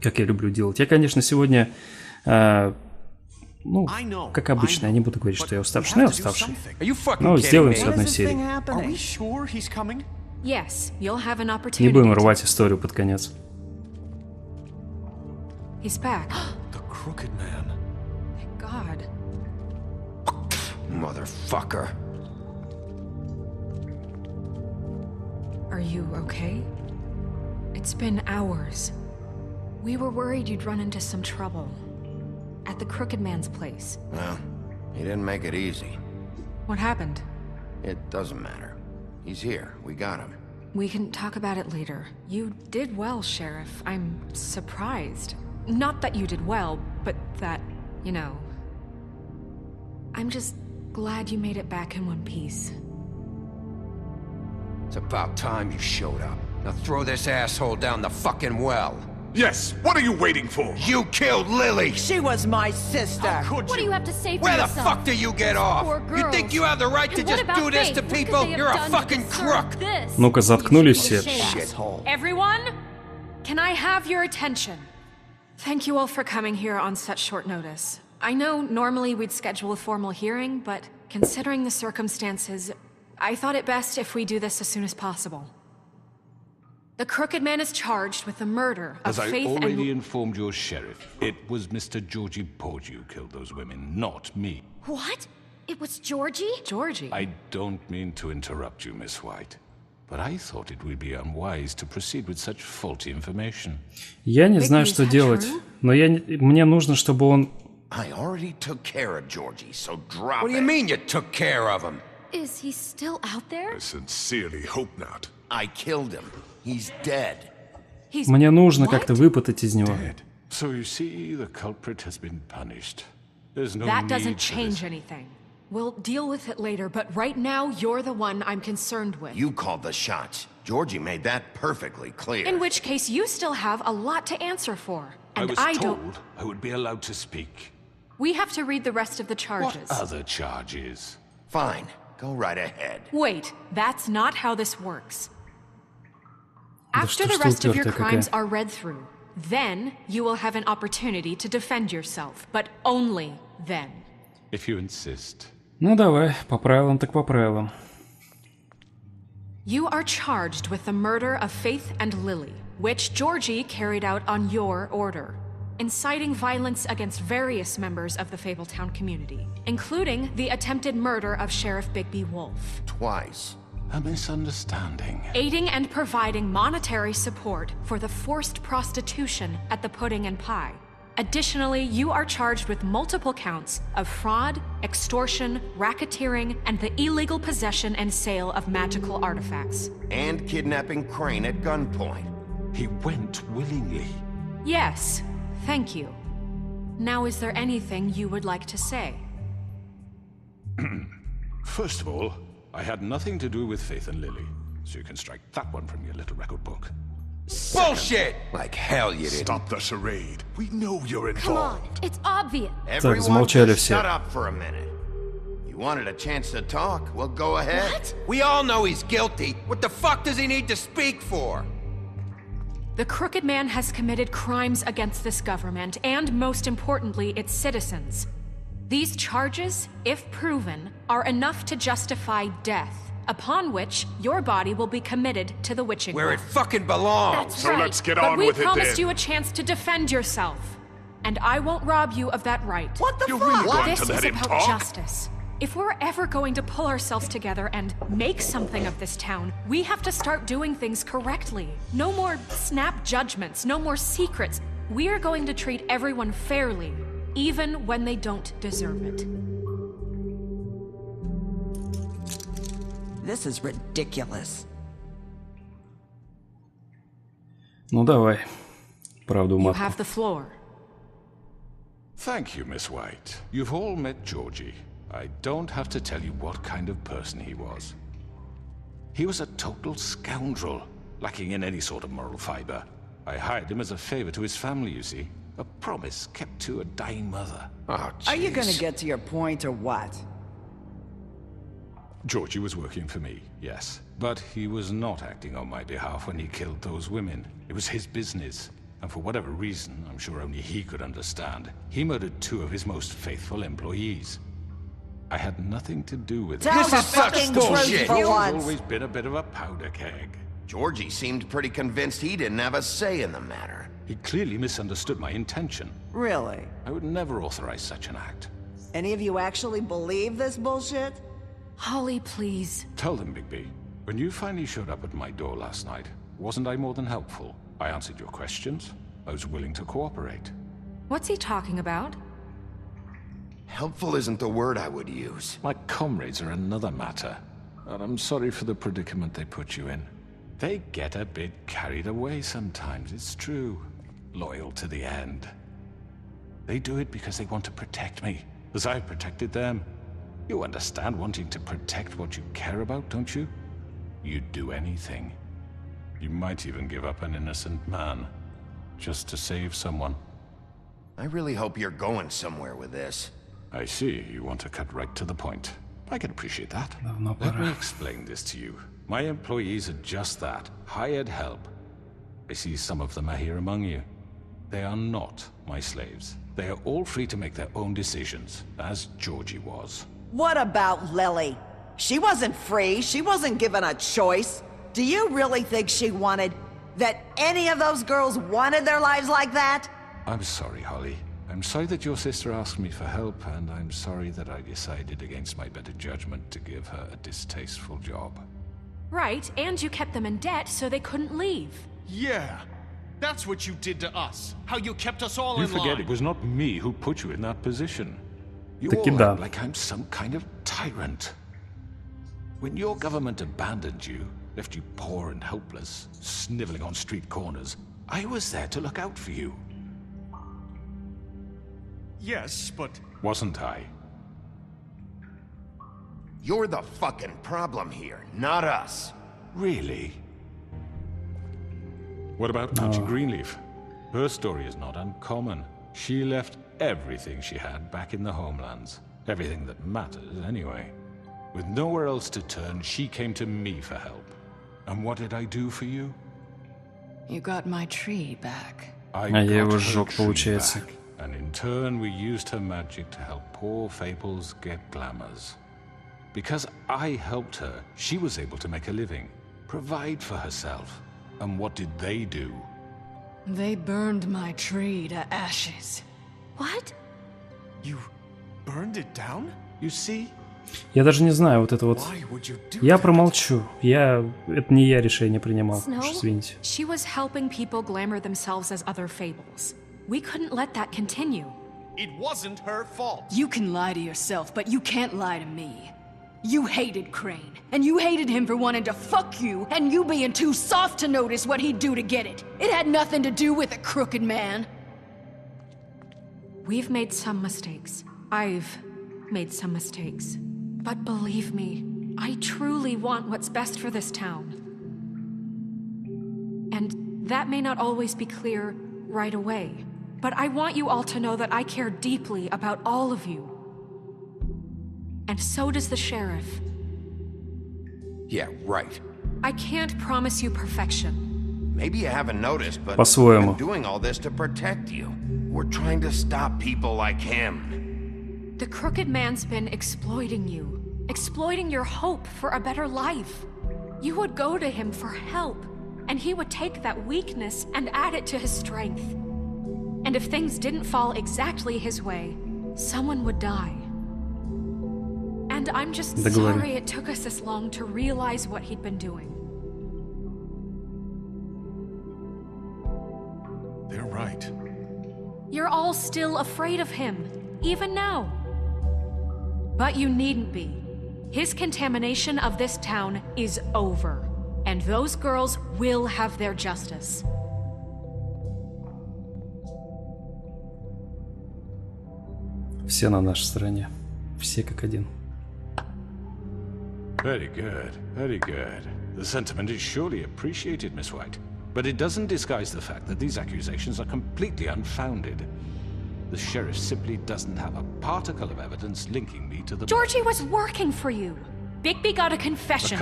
как я люблю делать. Я, конечно, сегодня... ну, как обычно, я не буду говорить, что я уставший, но я уставший. Но сделаем все одной серии. Не будем рвать историю под конец. He's back. The crooked man. Thank God. Motherfucker. Are you okay? It's been hours. We were worried you'd run into some trouble. At the crooked man's place. Well, he didn't make it easy. What happened? It doesn't matter. He's here. We got him. We can talk about it later. You did well, Sheriff. I'm surprised. Not that you did well, but that, you know... I'm just glad you made it back in one piece. It's about time you showed up. Now throw this asshole down the fucking well. Yes, what are you waiting for? You killed Lily! She was my sister! What do you have to say for Where the yourself? fuck do you get off? You think you have the right to And just what about do this to Faith? What could people? they have You're a done to fucking deserve crook! this? Ну-ка, заткнулись все. Everyone, can I have your attention? Thank you all for coming here on such short notice. I know normally we'd schedule a formal hearing, but considering the circumstances, I thought it best if we do this as soon as possible. The Crooked Man is charged with the murder of As Faith I and... already informed your sheriff, it was Mr. Georgie Porgy who killed those women, not me. What? It was Georgie? Georgie? I don't mean to interrupt you, Miss White, but I thought it would be unwise to proceed with such faulty information. Я не знаю, что делать, но мне нужно, чтобы он... I already took care of Georgie, so drop it. What do you mean you took care of him? Is he still out there? I sincerely hope not. I killed him. He's dead. Мне нужно как-то выпутать из него. So you see, the culprit has been punished. There's no That need doesn't for change this. anything. We'll deal with it later, but right now, you're the one I'm concerned with. You called the shots. Georgie made that perfectly clear. In which case, you still have a lot to answer for. I And was I told don't... I would be allowed to speak. We have to read the rest of the charges. What other charges? Fine. Go right ahead. Wait, that's not how this works. After что the ж rest ты of your упертая crimes какая. are read through, then you will have an opportunity to defend yourself, but only then. If you insist. Ну давай, по правилам так по правилам. You are charged with the murder of Faith and Lily, which Georgie carried out on your order, inciting violence against various members of the Fabletown community, including the attempted murder of Sheriff Bigby Wolf. Twice. A misunderstanding. Aiding and providing monetary support for the forced prostitution at the Pudding and Pie. Additionally, you are charged with multiple counts of fraud, extortion, racketeering, and the illegal possession and sale of magical artifacts. And kidnapping Crane at gunpoint. He went willingly. Yes, thank you. Now, is there anything you would like to say? First of all, I had nothing to do with Faith and Lily, so you can strike that one from your little record book. Bullshit! Like hell you didn't. Stop the charade. We know you're Come on, involved. it's obvious. Everyone замолчали just все. shut up for a minute. You wanted a chance to talk? Well, go ahead. What? We all know he's guilty. What the fuck does he need to speak for? The Crooked Man has committed crimes against this government, and most importantly, its citizens. These charges, if proven, are enough to justify death, upon which your body will be committed to the witching Where well. it fucking belongs. That's So right. let's get But on we with it promised then. you a chance to defend yourself, and I won't rob you of that right. What the You're fuck? really going This to let is him about talk? justice. If we're ever going to pull ourselves together and make something of this town, we have to start doing things correctly. No more snap judgments, no more secrets. We are going to treat everyone fairly. even when they don't deserve it. This is ridiculous. Ну давай. Правду You матку. have the floor. Thank you, Miss White. You've all met Georgie. I don't have to tell you what kind of person he was. He was a total scoundrel, lacking in any sort of moral fiber. I hired him as a favor to his family, you see. A promise kept to a dying mother. Oh, Are you gonna get to your point or what? Georgie was working for me, yes. But he was not acting on my behalf when he killed those women. It was his business. And for whatever reason, I'm sure only he could understand, he murdered 2 of his most faithful employees. I had nothing to do with it. Tell the fucking truth for He's once. always been a bit of a powder keg. Georgie seemed pretty convinced he didn't have a say in the matter. He clearly misunderstood my intention. Really? I would never authorize such an act. Any of you actually believe this bullshit? Holly, please. Tell them, Bigby. When you finally showed up at my door last night, wasn't I more than helpful? I answered your questions. I was willing to cooperate. What's he talking about? Helpful isn't the word I would use. My comrades are another matter. And I'm sorry for the predicament they put you in. They get a bit carried away sometimes, it's true. Loyal to the end. They do it because they want to protect me, as I've protected them. You understand wanting to protect what you care about, don't you? You'd do anything. You might even give up an innocent man, just to save someone. I really hope you're going somewhere with this. I see, you want to cut right to the point. I can appreciate that. No, Let me explain this to you. My employees are just that, hired help. I see some of them are here among you. They are not my slaves. They are all free to make their own decisions, as Georgie was. What about Lily? She wasn't free. She wasn't given a choice. Do you really think she wanted... that any of those girls wanted their lives like that? I'm sorry, Holly. I'm sorry that your sister asked me for help, and I'm sorry that I decided against my better judgment to give her a distasteful job. Right, and you kept them in debt so they couldn't leave. Yeah. That's what you did to us. How you kept us all You in forget line. it was not me who put you in that position. You Таки all да. act like I'm some kind of tyrant. When your government abandoned you, left you poor and helpless, sniveling on street corners, I was there to look out for you. Yes, but... Wasn't I? You're the fucking problem here, not us. Really? What about Auntie Greenleaf? Her story is not uncommon. She left everything she had back in the homelands. Everything that matters, anyway. With nowhere else to turn, she came to me for help. And what did I do for you? You got my tree back. I А я его got her сжег, tree получается. back, and in turn we used her magic to help poor Fables get glamours. Because I helped her, she was able to make a living, provide for herself. And what did they do? They burned my tree to ashes. What? You burned it down? You see? Я даже не знаю, вот это вот. Why would you do Я that? промолчу. Это не я решение принимал. Snow? Уж извините. She was helping people glamour themselves as other fables. We couldn't let that continue. It wasn't her fault. You can lie to yourself, but you can't lie to me. You hated Crane, and you hated him for wanting to fuck you, and you being too soft to notice what he'd do to get it. It had nothing to do with a crooked man. We've made some mistakes. I've made some mistakes. But believe me, I truly want what's best for this town. And that may not always be clear right away, but I want you all to know that I care deeply about all of you. And so does the sheriff. Yeah, right. I can't promise you perfection. Maybe you haven't noticed, but По-своему. I'm doing all this to protect you. We're trying to stop people like him. The crooked man's been exploiting you, exploiting your hope for a better life. You would go to him for help, and he would take that weakness and add it to his strength. And if things didn't fall exactly his way, someone would die. And I'm just sorry it took us this long to realize what he'd been doing. They're right. You're all still afraid of him, even now. But you needn't be. His contamination of this town is over, and those girls will have their justice. Все на нашей стороне. Все как один. Very good, very good. The sentiment is surely appreciated, Miss White. But it doesn't disguise the fact that these accusations are completely unfounded. The sheriff simply doesn't have a particle of evidence linking me to the... Georgie was working for you. Bigby got a confession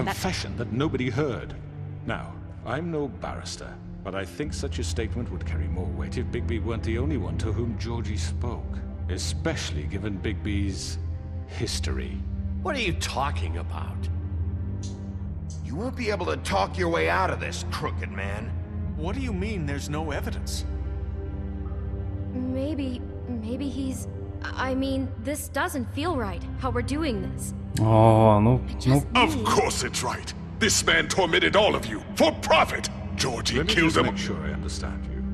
that nobody heard. Now, I'm no barrister, but I think such a statement would carry more weight if Bigby weren't the only one to whom Georgie spoke. Especially given Bigby's history. What are you talking about? You won't be able to talk your way out of this, crooked man. What do you mean there's no evidence? Maybe he's... I mean, this doesn't feel right, how we're doing this. Oh, no. Of course it's right. This man tormented all of you, for profit. Georgie killed them. Let me just make sure I understand you.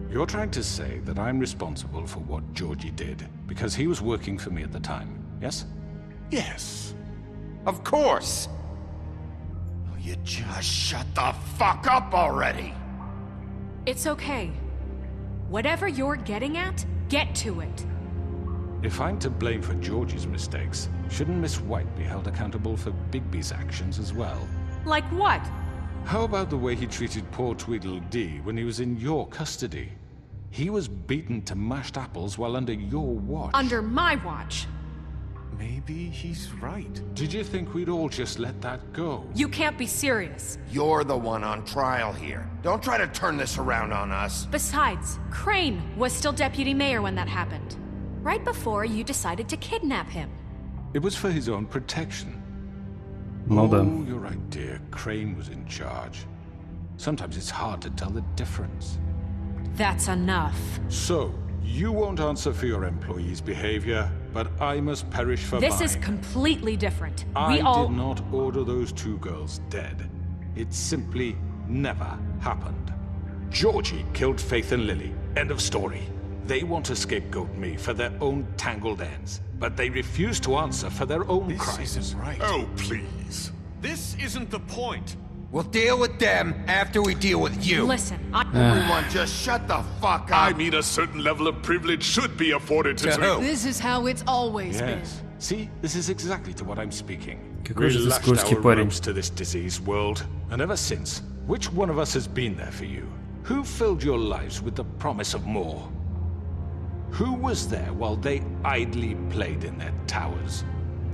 You're trying to say that I'm responsible for what Georgie did, because he was working for me at the time, yes? Yes. Of course. Will you just shut the fuck up already? It's okay. Whatever you're getting at, get to it. If I'm to blame for Georgie's mistakes, shouldn't Miss White be held accountable for Bigby's actions as well? Like what? How about the way he treated poor Tweedledee when he was in your custody? He was beaten to mashed apples while under your watch. Under my watch. Maybe he's right. Did you think we'd all just let that go? You can't be serious. You're the one on trial here. Don't try to turn this around on us. Besides, Crane was still deputy mayor when that happened. Right before you decided to kidnap him. It was for his own protection. Ну да. Oh, you're right, dear. Crane was in charge. Sometimes it's hard to tell the difference. That's enough. So, you won't answer for your employees' behavior, but I must perish for mine. This is completely different. I did not order those two girls dead. It simply never happened. Georgie killed Faith and Lily. End of story. They want to scapegoat me for their own tangled ends, but they refuse to answer for their own crimes. This isn't right. Oh, please. This isn't the point. We'll deal with them after we deal with you. Listen, Everyone just shut the fuck up. I mean, a certain level of privilege should be afforded to... This is how it's always been. See, this is exactly to what I'm speaking. Какой же We ты lashed скользкий our парень. ropes to this diseased world, and ever since, which one of us has been there for you? Who filled your lives with the promise of more? Who was there while they idly played in their towers,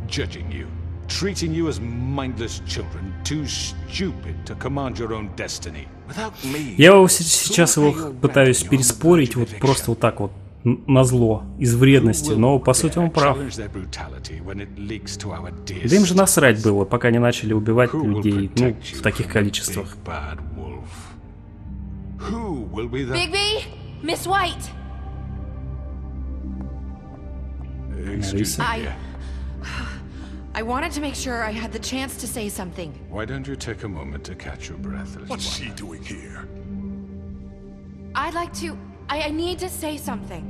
judging you, treating you as mindless children, too stupid to command your own destiny? Without me. Я его сейчас его пытаюсь переспорить вот просто вот так вот назло, из вредности, но по сути он прав. Да им же насрать было, пока не начали убивать людей, ну, в таких количествах. Bigby, Miss White. I wanted to make sure I had the chance to say something. Why don't you take a moment to catch your breath, little What's she doing here? I'd like to... I need to say something.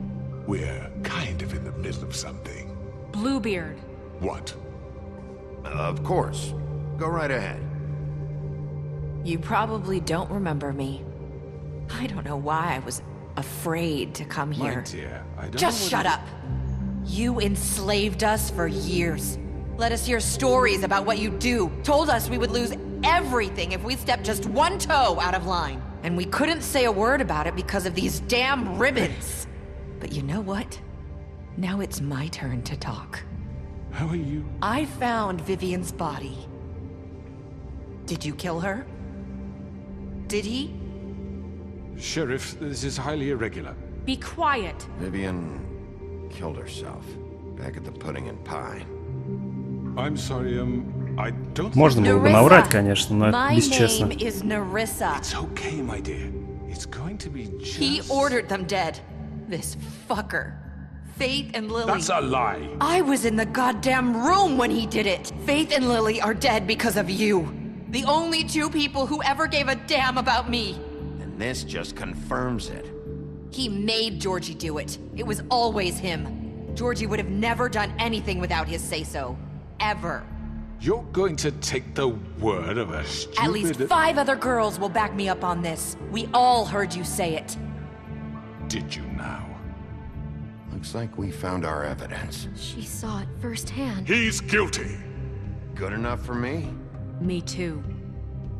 We're kind of in the middle of something. Bluebeard. What? Of course. Go right ahead. You probably don't remember me. I don't know why I was afraid to come here. My dear, I don't Just know shut up. You enslaved us for years. Let us hear stories about what you do. Told us we would lose everything if we stepped just one toe out of line. And we couldn't say a word about it because of these damn ribbons. But you know what? Now it's my turn to talk. How are you? I found Vivian's body. Did you kill her? Did he? Sheriff, this is highly irregular. Be quiet. Vivian killed herself back at the Pudding and Pie. I'm sorry, I don't... Можно было бы наврать, конечно, но это My бесчестно. name is Nerissa. It's okay, my dear. It's going to be just... He ordered them dead. This fucker. Faith and Lily. That's a lie. I was in the goddamn room when he did it. Faith and Lily are dead because of you. The only two people who ever gave a damn about me. And this just confirms it. He made Georgie do it. It was always him. Georgie would have never done anything without his say-so. Ever. You're going to take the word of a stupid... At least 5 other girls will back me up on this. We all heard you say it. Did you now? Looks like we found our evidence. She saw it firsthand. He's guilty. Good enough for me. Me too.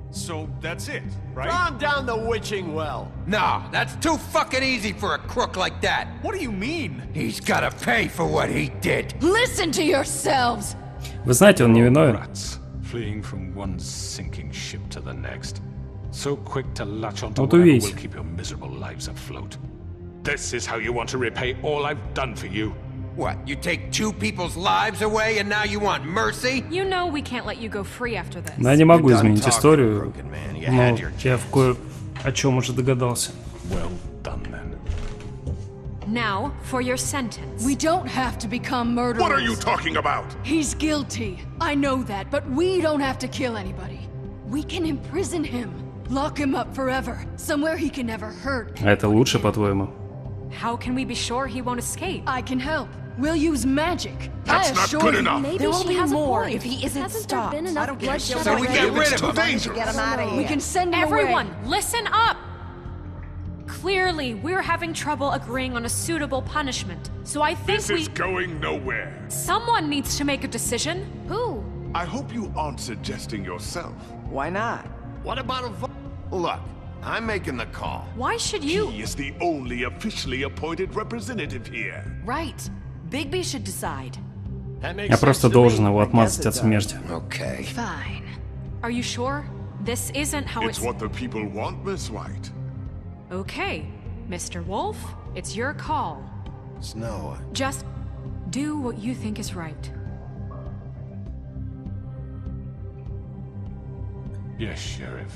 So that's it, right? Calm down the witching well. Nah, that's too fucking easy for a crook like that. What do you mean? He's gotta pay for what he did. Listen to yourselves! Вы знаете, он невиновен. Rats, fleeing from one sinking ship to the next. So quick to latch onto Вот whatever увидите. will keep your miserable lives afloat. This is how you want to repay all I've done for you. What, you take 2 people's lives away and now you want mercy? You know we can't let you go free after this. Но я не могу изменить историю, но я в кое о чем уже догадался. Well done, then. Now, for your sentence. We don't have to become murderers. What are you talking about? He's guilty. I know that, but we don't have to kill anybody. We can imprison him. Lock him up forever. Somewhere he can never hurt. А это лучше, по-твоему? How can we be sure he won't escape? I can help. We'll use magic. That's not good enough. Maybe There will she be has more a point. if he isn't Hasn't stopped. there been enough bloodshed So we get already? rid of him. Get him out of here. We can send him Everyone, away. listen up! Clearly, we're having trouble agreeing on a suitable punishment. So I think This is going nowhere. someone needs to make a decision. Who? I hope you aren't suggesting yourself. Why not? What about a vote? Look, I'm making the call. Why should you? He is the only officially appointed representative here. Right. Bigby should decide. Я просто должен его отмазать от смерти. Okay. Fine. Are you sure? This isn't how It's what the people want, Miss White. Okay, Mr. Wolf, it's your call. Snow, Just do what you think is right. Yes, Sheriff.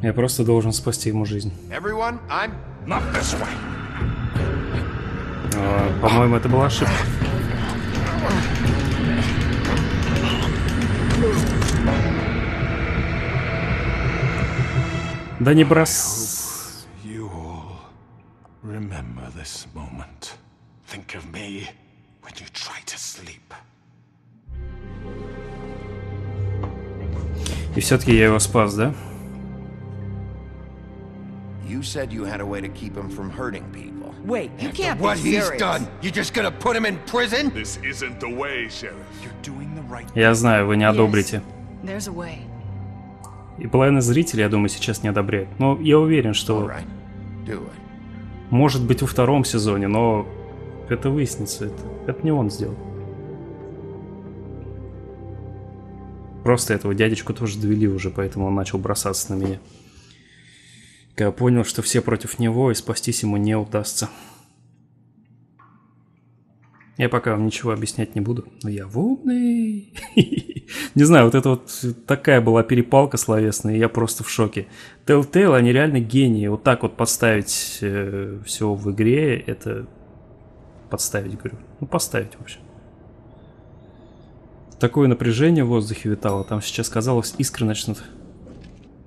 Я просто должен спасти ему жизнь. everyone, I'm... Not this way. По-моему, это была ошибка. Да не брос... You all remember this moment. Think of me when you try to sleep. И все-таки я его спас, да? You said you had a way to keep him from hurting people. Wait, you can't What be he's serious. done, you just gonna put him in prison? This isn't the way, Sheriff. You're doing the right Я знаю, вы не одобрите. There's a way. И половина зрителей, я думаю, сейчас не одобряет. Но я уверен, что All right, do it. может быть во втором сезоне, но это выяснится. Это не он сделал. Просто этого дядечку тоже довели уже, поэтому он начал бросаться на меня. Когда понял, что все против него и спастись ему не удастся. Я пока вам ничего объяснять не буду, но я умный. Не знаю, вот это вот такая была перепалка словесная, и я просто в шоке. Telltale, они реально гении. Вот так вот подставить все в игре, это... Подставить, говорю. Ну, поставить, в общем. Такое напряжение в воздухе витало. Там сейчас, казалось, искры начнут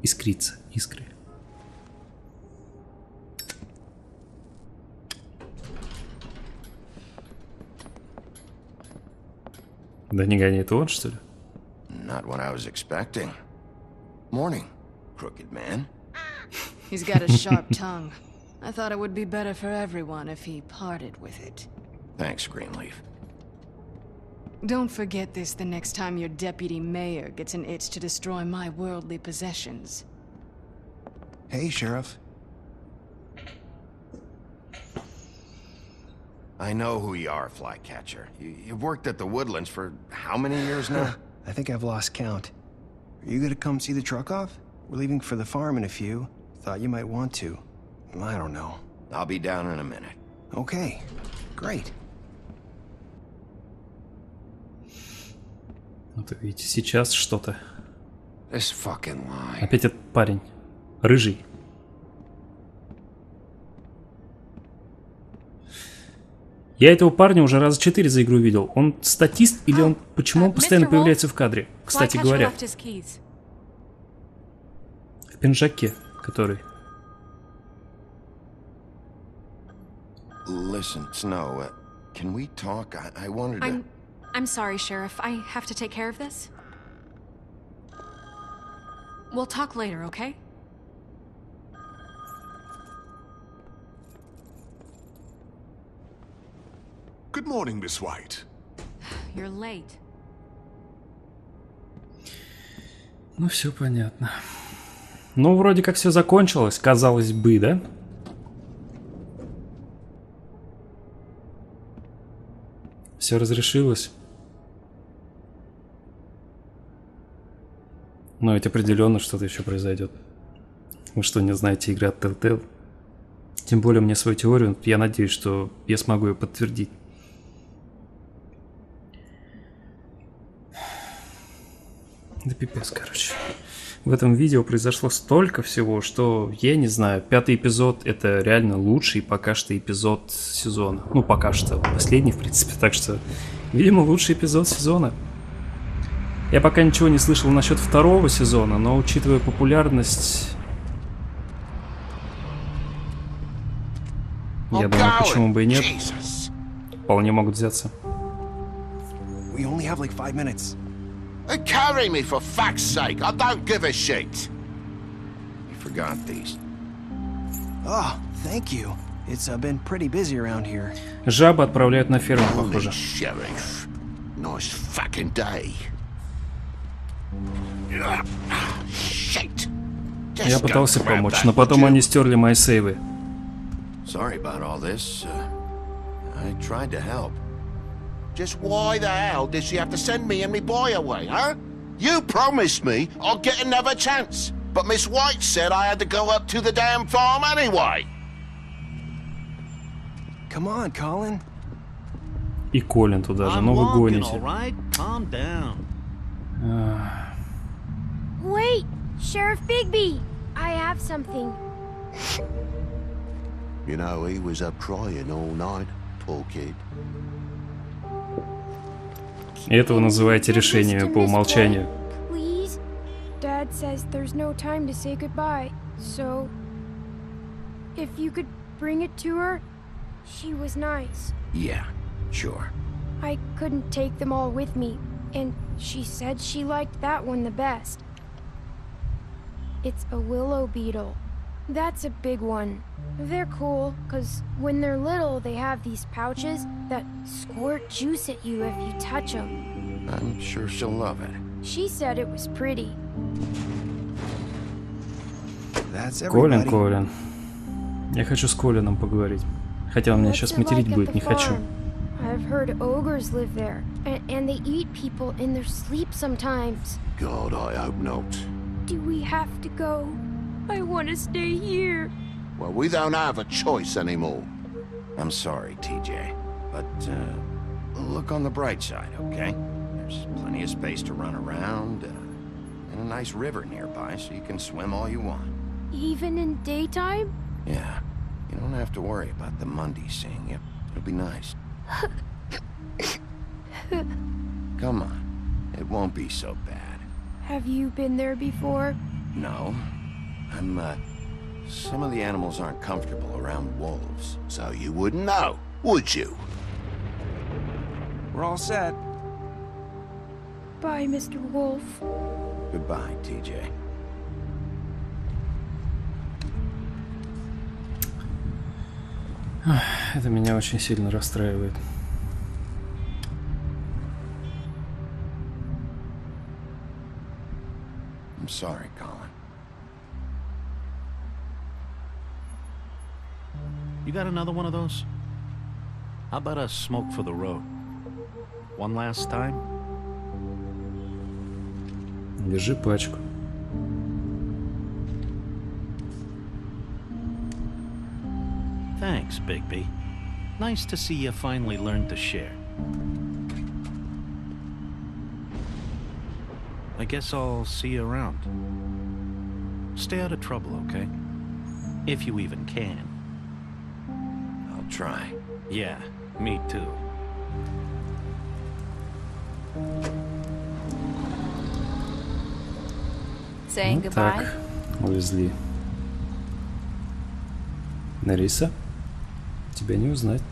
искриться. Искры. Да не гони, это он, что ли? Not what I was expecting. Morning, crooked man. He's got a sharp tongue. I thought it would be better for everyone if he parted with it. Thanks, Greenleaf. Don't forget this the next time your deputy mayor gets an itch to destroy my worldly possessions. Hey, Sheriff. I know who you are, Flycatcher. You've worked at the Woodlands for how many years now? I think I've lost count. Are you gonna come see the truck off? We're leaving for the farm in a few. Thought you might want to. I don't know. I'll be down in a minute. Okay, great. Вот видите, сейчас что-то. This fucking lie. Опять этот парень. Рыжий. Я этого парня уже раза 4 за игру видел. Он статист или он... Почему он постоянно появляется в кадре? Кстати говоря. В пинжаке, который... Listen, Snow, can we talk? I wanted to... I'm sorry, Sheriff. I have to take care of this. We'll talk later, okay? Good morning, Miss White. You're late. Ну, все понятно. Ну, вроде как все закончилось, казалось бы, да? Все разрешилось. Но ведь определенно что-то еще произойдет. Вы что, не знаете игры от Telltale? Тем более мне свою теорию, я надеюсь, что я смогу ее подтвердить. Да пипец, короче. В этом видео произошло столько всего, что, я не знаю, 5-й эпизод — это реально лучший пока что эпизод сезона. Ну, пока что. Последний, в принципе. Так что, видимо, лучший эпизод сезона. Я пока ничего не слышал насчет 2-го сезона, но, учитывая популярность... Я думаю, почему бы и нет. Вполне могут взяться. We only have like 5 minutes. Carry me, for fuck's sake! I don't give a shit! You forgot these. Oh, thank you. It's been pretty busy around here. Жабы отправляют на ферму, похоже. Sheriff. Nice fucking day. Shit. Я пытался помочь, но потом они стерли мои сейвы. Sorry about all this. I tried to help. Just why the hell did she have to send me and me boy away, huh? You promised me I'll get another chance, but Miss White said I had to go up to the damn farm anyway. Come on, Colin. И Колин туда же, ну вы гоните. Wait, Sheriff Bigby, I have something. You know, he was up crying all night, poor kid. Это вы называете решениями по умолчанию. Please? Dad says there's no time to say goodbye, so if you could bring it to her, she was nice. Yeah, sure. I couldn't take them all with me, and she said she liked that one the best. It's a willow beetle. That's a big one. They're cool, because when they're little, they have these pouches that squirt juice at you if you touch them. I'm sure she'll love it. She said it was pretty. Колин. Я хочу с Колином поговорить. Хотя он меня сейчас материть будет, не хочу. I've heard ogres live there, and they eat people in their sleep sometimes. God, I hope not. Do we have to go? I want to stay here. Well, we don't have a choice anymore. I'm sorry, TJ, but look on the bright side, okay? There's plenty of space to run around, and a nice river nearby, so you can swim all you want. Even in daytime? Yeah, you don't have to worry about the Monday seeing you. It'll be nice. Come on, it won't be so bad. Have you been there before? No. Some of the animals aren't comfortable around wolves, so you wouldn't know, would you? We're all set. Bye, Mr. Wolf. Goodbye, TJ. Это меня очень сильно расстраивает. I'm sorry, Colin. You got another one of those? How about a smoke for the road? One last time? Держи пачку. Thanks, Bigby. Nice to see you finally learned to share. I guess I'll see you around. Stay out of trouble, okay? If you even can. I'll try. Yeah, me too. Saying goodbye? Так, увезли. Нериса? Тебя не узнать.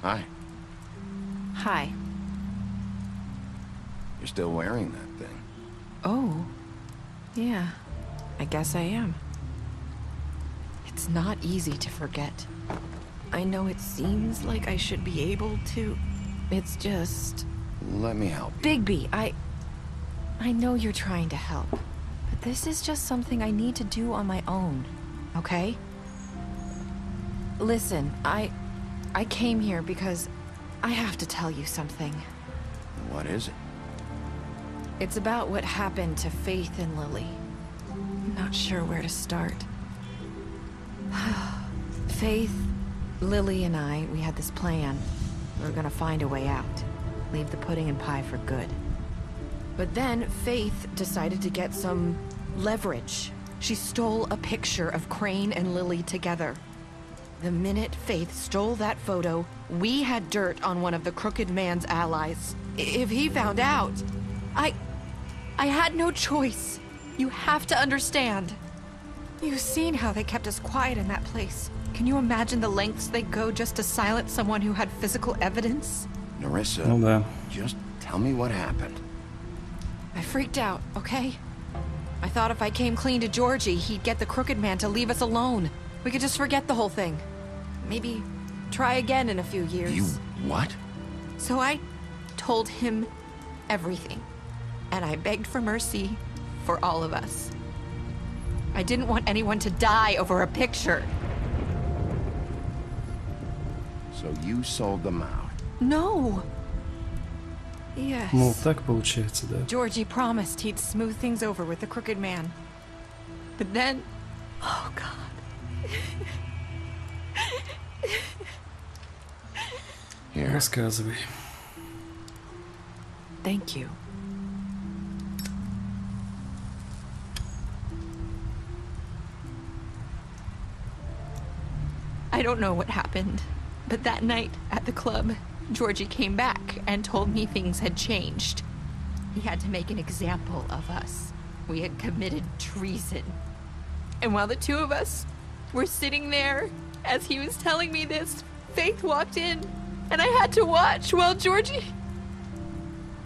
Hi. Hi. You're still wearing that thing. Oh. Yeah. I guess I am. It's not easy to forget. I know it seems like I should be able to. It's just... Let me help you. Bigby, I know you're trying to help. But this is just something I need to do on my own. Okay? Listen, I came here because I have to tell you something. What is it? It's about what happened to Faith and Lily. I'm not sure where to start. Faith, Lily, and I, we had this plan. We were gonna find a way out. Leave the pudding and pie for good. But then Faith decided to get some leverage. She stole a picture of Crane and Lily together. The minute Faith stole that photo, we had dirt on one of the Crooked Man's allies. If he found out, I had no choice. You have to understand. You've seen how they kept us quiet in that place. Can you imagine the lengths they go just to silence someone who had physical evidence? Narissa, Ну да. just tell me what happened. I freaked out, okay? I thought if I came clean to Georgie, he'd get the Crooked Man to leave us alone. We could just forget the whole thing. Maybe try again in a few years. You what? So I told him everything. And I begged for mercy for all of us. I didn't want anyone to die over a picture. So you sold them out? No. Yes. Ну, так получается, да. Georgie promised he'd smooth things over with the Crooked Man. But then... Oh, God. Here. Рассказывай. Thank you. I don't know what happened, but that night at the club, Georgie came back and told me things had changed. He had to make an example of us. We had committed treason. And while the two of us were sitting there, as he was telling me this, Faith walked in, and I had to watch while Georgie...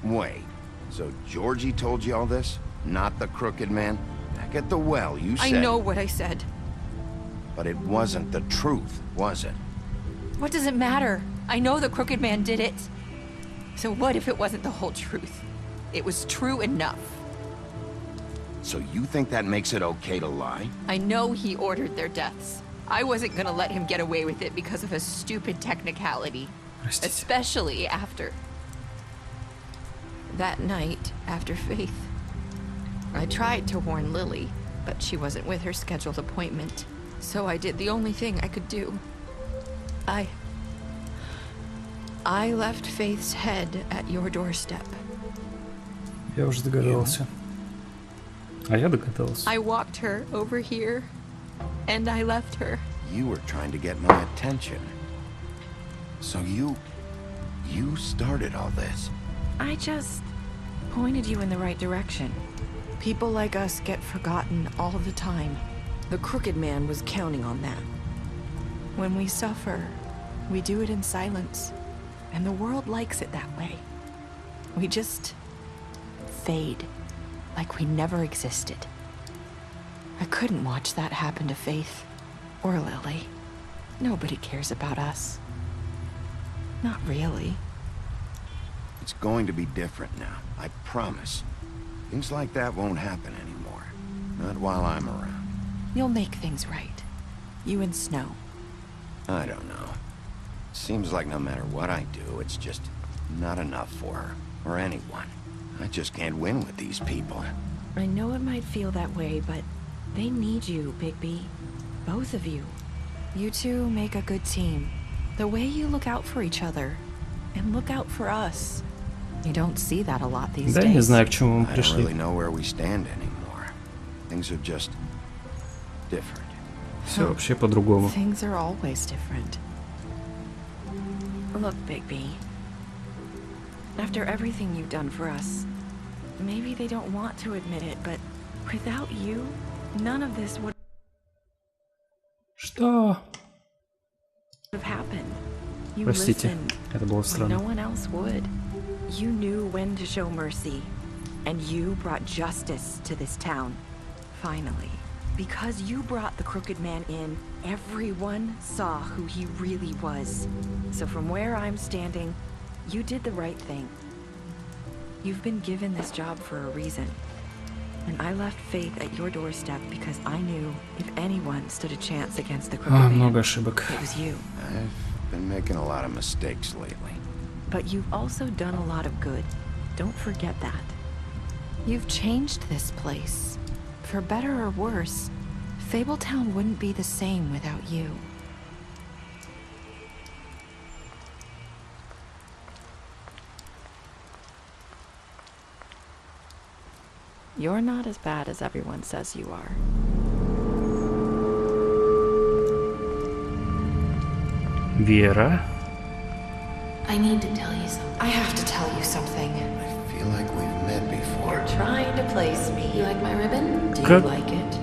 Wait, so Georgie told you all this? Not the Crooked Man? Back at the well, you said... I know what I said. But it wasn't the truth, was it? What does it matter? I know the Crooked Man did it. So what if it wasn't the whole truth? It was true enough. So you think that makes it okay to lie? I know he ordered their deaths. I wasn't gonna let him get away with it because of a stupid technicality. Especially after... that night, after Faith. I tried to warn Lily, but she wasn't with her scheduled appointment. So I did the only thing I could do. I left Faith's head at your doorstep. Я уже догадался. А я догадался. I walked her over here, and I left her. You were trying to get my attention. So you started all this. I just pointed you in the right direction. People like us get forgotten all the time. The Crooked Man was counting on that. When we suffer, we do it in silence, and the world likes it that way. We just fade, like we never existed. I couldn't watch that happen to Faith, or Lily. Nobody cares about us. Not really. It's going to be different now, I promise. Things like that won't happen anymore. Not while I'm around. You'll make things right. You and Snow. I don't know. Seems like no matter what I do, it's just not enough for her, or anyone. I just can't win with these people. I know it might feel that way, but they need you, Bigby. Both of you. You two make a good team. The way you look out for each other, and look out for us. You don't see that a lot these days. Да, не знаю, к чему мы I don't пришли. really know where we stand anymore. Things are just different. Все вообще по-другому. Things are always different. Look, Bigby. After everything you've done for us, maybe they don't want to admit it, but without you, none of this would Что? have happened. You Простите, listened это было when странно. no one else would. You knew when to show mercy, and you brought justice to this town. Finally. Because you brought the crooked man in, everyone saw who he really was. So from where I'm standing, you did the right thing. You've been given this job for a reason. And I left Faith at your doorstep because I knew if anyone stood a chance against the crooked man, Много ошибок. it was you. I've been making a lot of mistakes lately. But you've also done a lot of good. Don't forget that. You've changed this place. For better or worse, Fabletown wouldn't be the same without you. You're not as bad as everyone says you are. Вера. I need to tell you something. I have to tell you something. I feel like we've met before. You're trying to place me. You like my ribbon? Do you Как? like it?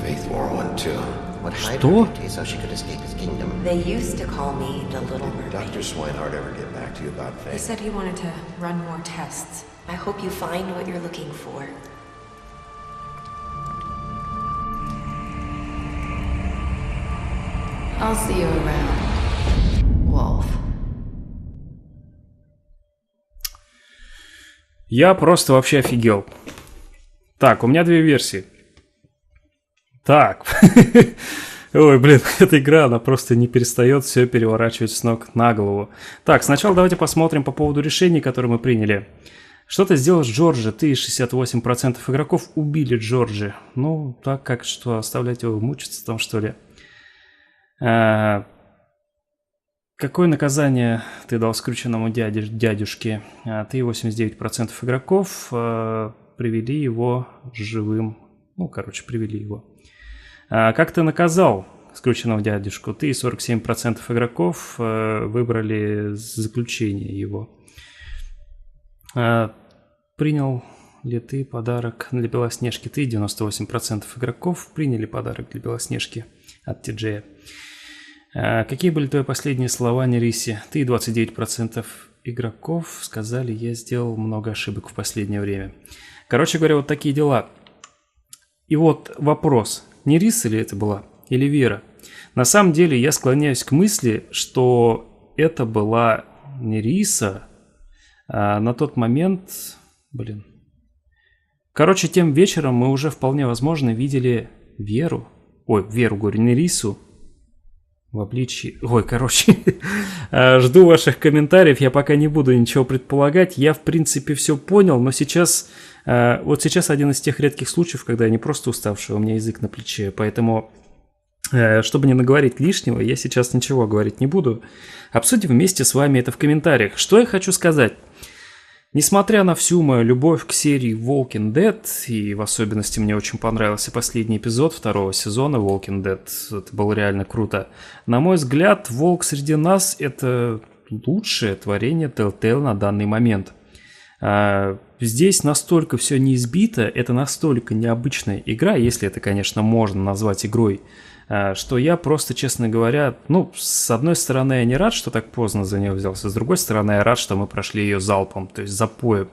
Faith wore one too. Would hide Что? her beauty so she could escape his kingdom. They used to call me the Little Did Mermaid. Dr. Swinehart ever get back to you about He Faith? said he wanted to run more tests. I hope you find what you're looking for. I'll see you around, Wolf. Я просто вообще офигел. Так, у меня две версии. Так. Ой, блин, эта игра, она просто не перестает все переворачивать с ног на голову. Так, сначала давайте посмотрим по поводу решений, которые мы приняли. Что ты сделал с Джорджи? Ты и 68% игроков убили Джорджи. Ну, так как что, оставлять его мучиться там, что ли? Какое наказание ты дал скрюченному дядюшке? Ты и 89% игроков привели его живым. Ну, короче, привели его. Как ты наказал скрюченного дядюшку? Ты и 47% игроков выбрали заключение его. Принял ли ты подарок для Белоснежки? Ты и 98% игроков приняли подарок для Белоснежки от Ти-Джея. Какие были твои последние слова Нерисе? Ты и 29% игроков сказали, я сделал много ошибок в последнее время. Короче говоря, вот такие дела. И вот вопрос, Нериса ли это была или Вера? На самом деле я склоняюсь к мысли, что это была Нериса на тот момент... Блин. Короче, тем вечером мы уже вполне возможно видели Веру. Ой, Веру, говорю, Нерису. В обличии... Ой, короче, жду ваших комментариев, я пока не буду ничего предполагать. Я, в принципе, все понял, но сейчас... Вот сейчас один из тех редких случаев, когда я не просто уставший, у меня язык на плече. Поэтому, чтобы не наговорить лишнего, я сейчас ничего говорить не буду. Обсудим вместе с вами это в комментариях. Что я хочу сказать? Несмотря на всю мою любовь к серии Walking Dead, и в особенности мне очень понравился последний эпизод второго сезона Walking Dead, это было реально круто, на мой взгляд, Волк среди нас – это лучшее творение Telltale на данный момент. Здесь настолько все не избито, это настолько необычная игра, если это, конечно, можно назвать игрой, что я просто, честно говоря, ну, с одной стороны, я не рад, что так поздно за нее взялся, с другой стороны, я рад, что мы прошли ее залпом, то есть запоем.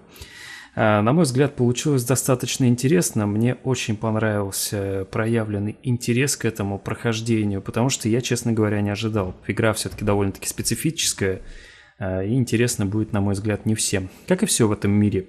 На мой взгляд, получилось достаточно интересно, мне очень понравился проявленный интерес к этому прохождению, потому что я, честно говоря, не ожидал. Игра все-таки довольно-таки специфическая, и интересно будет, на мой взгляд, не всем, как и все в этом мире.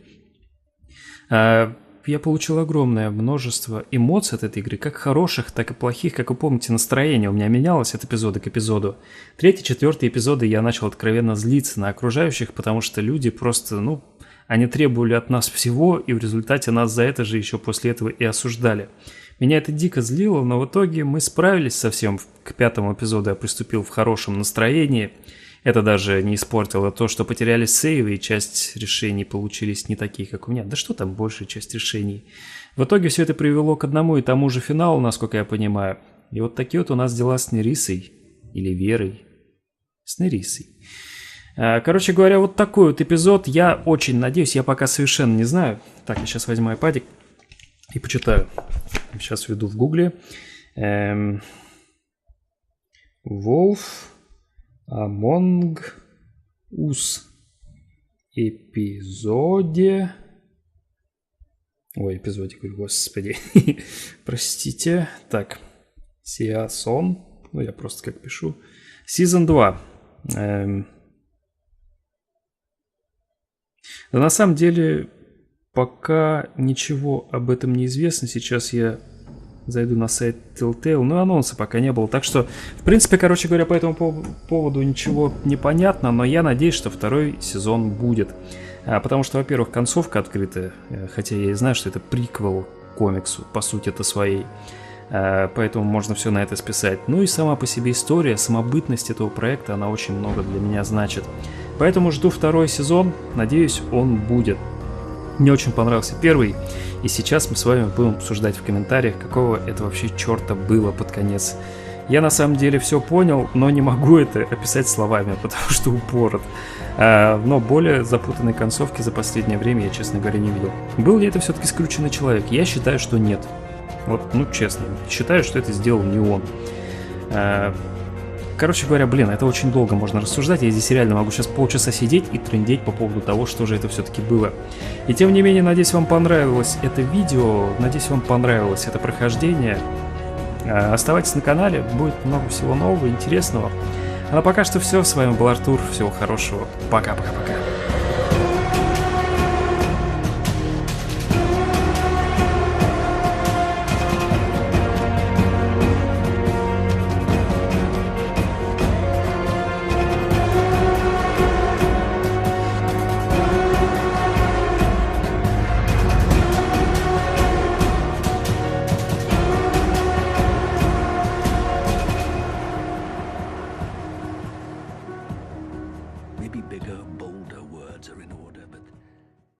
Я получил огромное множество эмоций от этой игры, как хороших, так и плохих. Как вы помните, настроение у меня менялось от эпизода к эпизоду. 3-4 эпизоды я начал откровенно злиться на окружающих, потому что люди просто, ну, они требовали от нас всего, и в результате нас за это же еще после этого и осуждали. Меня это дико злило, но в итоге мы справились со всем. К 5-му эпизоду я приступил в хорошем настроении. Это даже не испортило то, что потерялись сейвы, и часть решений получились не такие, как у меня. Да что там, большая часть решений. В итоге все это привело к одному и тому же финалу, насколько я понимаю. И вот такие вот у нас дела с Нерисой. Или Верой. С Нерисой. Короче говоря, вот такой вот эпизод. Я очень надеюсь, я пока совершенно не знаю. Так, я сейчас возьму iPad'ик. и почитаю. Сейчас введу в гугле. Wolf Among Us. Эпизоде... Ой, эпизодик, господи. Простите. Так. Season. Ну, я просто как пишу. Season 2. Да на самом деле, пока ничего об этом не известно. Сейчас я зайду на сайт Telltale, но анонса пока не было. Так что, в принципе, короче говоря, по этому поводу ничего не понятно, но я надеюсь, что второй сезон будет. Потому что, во-первых, концовка открытая, хотя я и знаю, что это приквел к комиксу, по сути это своей. Поэтому можно все на это списать. Ну и сама по себе история, самобытность этого проекта, она очень много для меня значит. Поэтому жду второй сезон, надеюсь, он будет. Мне очень понравился первый, и сейчас мы с вами будем обсуждать в комментариях, какого это вообще черта было под конец. Я на самом деле все понял, но не могу это описать словами, потому что упорот. Но более запутанной концовки за последнее время я, честно говоря, не видел. Был ли это все-таки скрюченный человек? Я считаю, что нет. Вот, ну честно, считаю, что это сделал не он. Короче говоря, блин, это очень долго можно рассуждать. Я здесь реально могу сейчас полчаса сидеть и трындеть по поводу того, что же это все-таки было. И тем не менее, надеюсь, вам понравилось это видео, надеюсь, вам понравилось это прохождение. Оставайтесь на канале, будет много всего нового, интересного. А пока что все, с вами был Артур, всего хорошего, пока-пока-пока.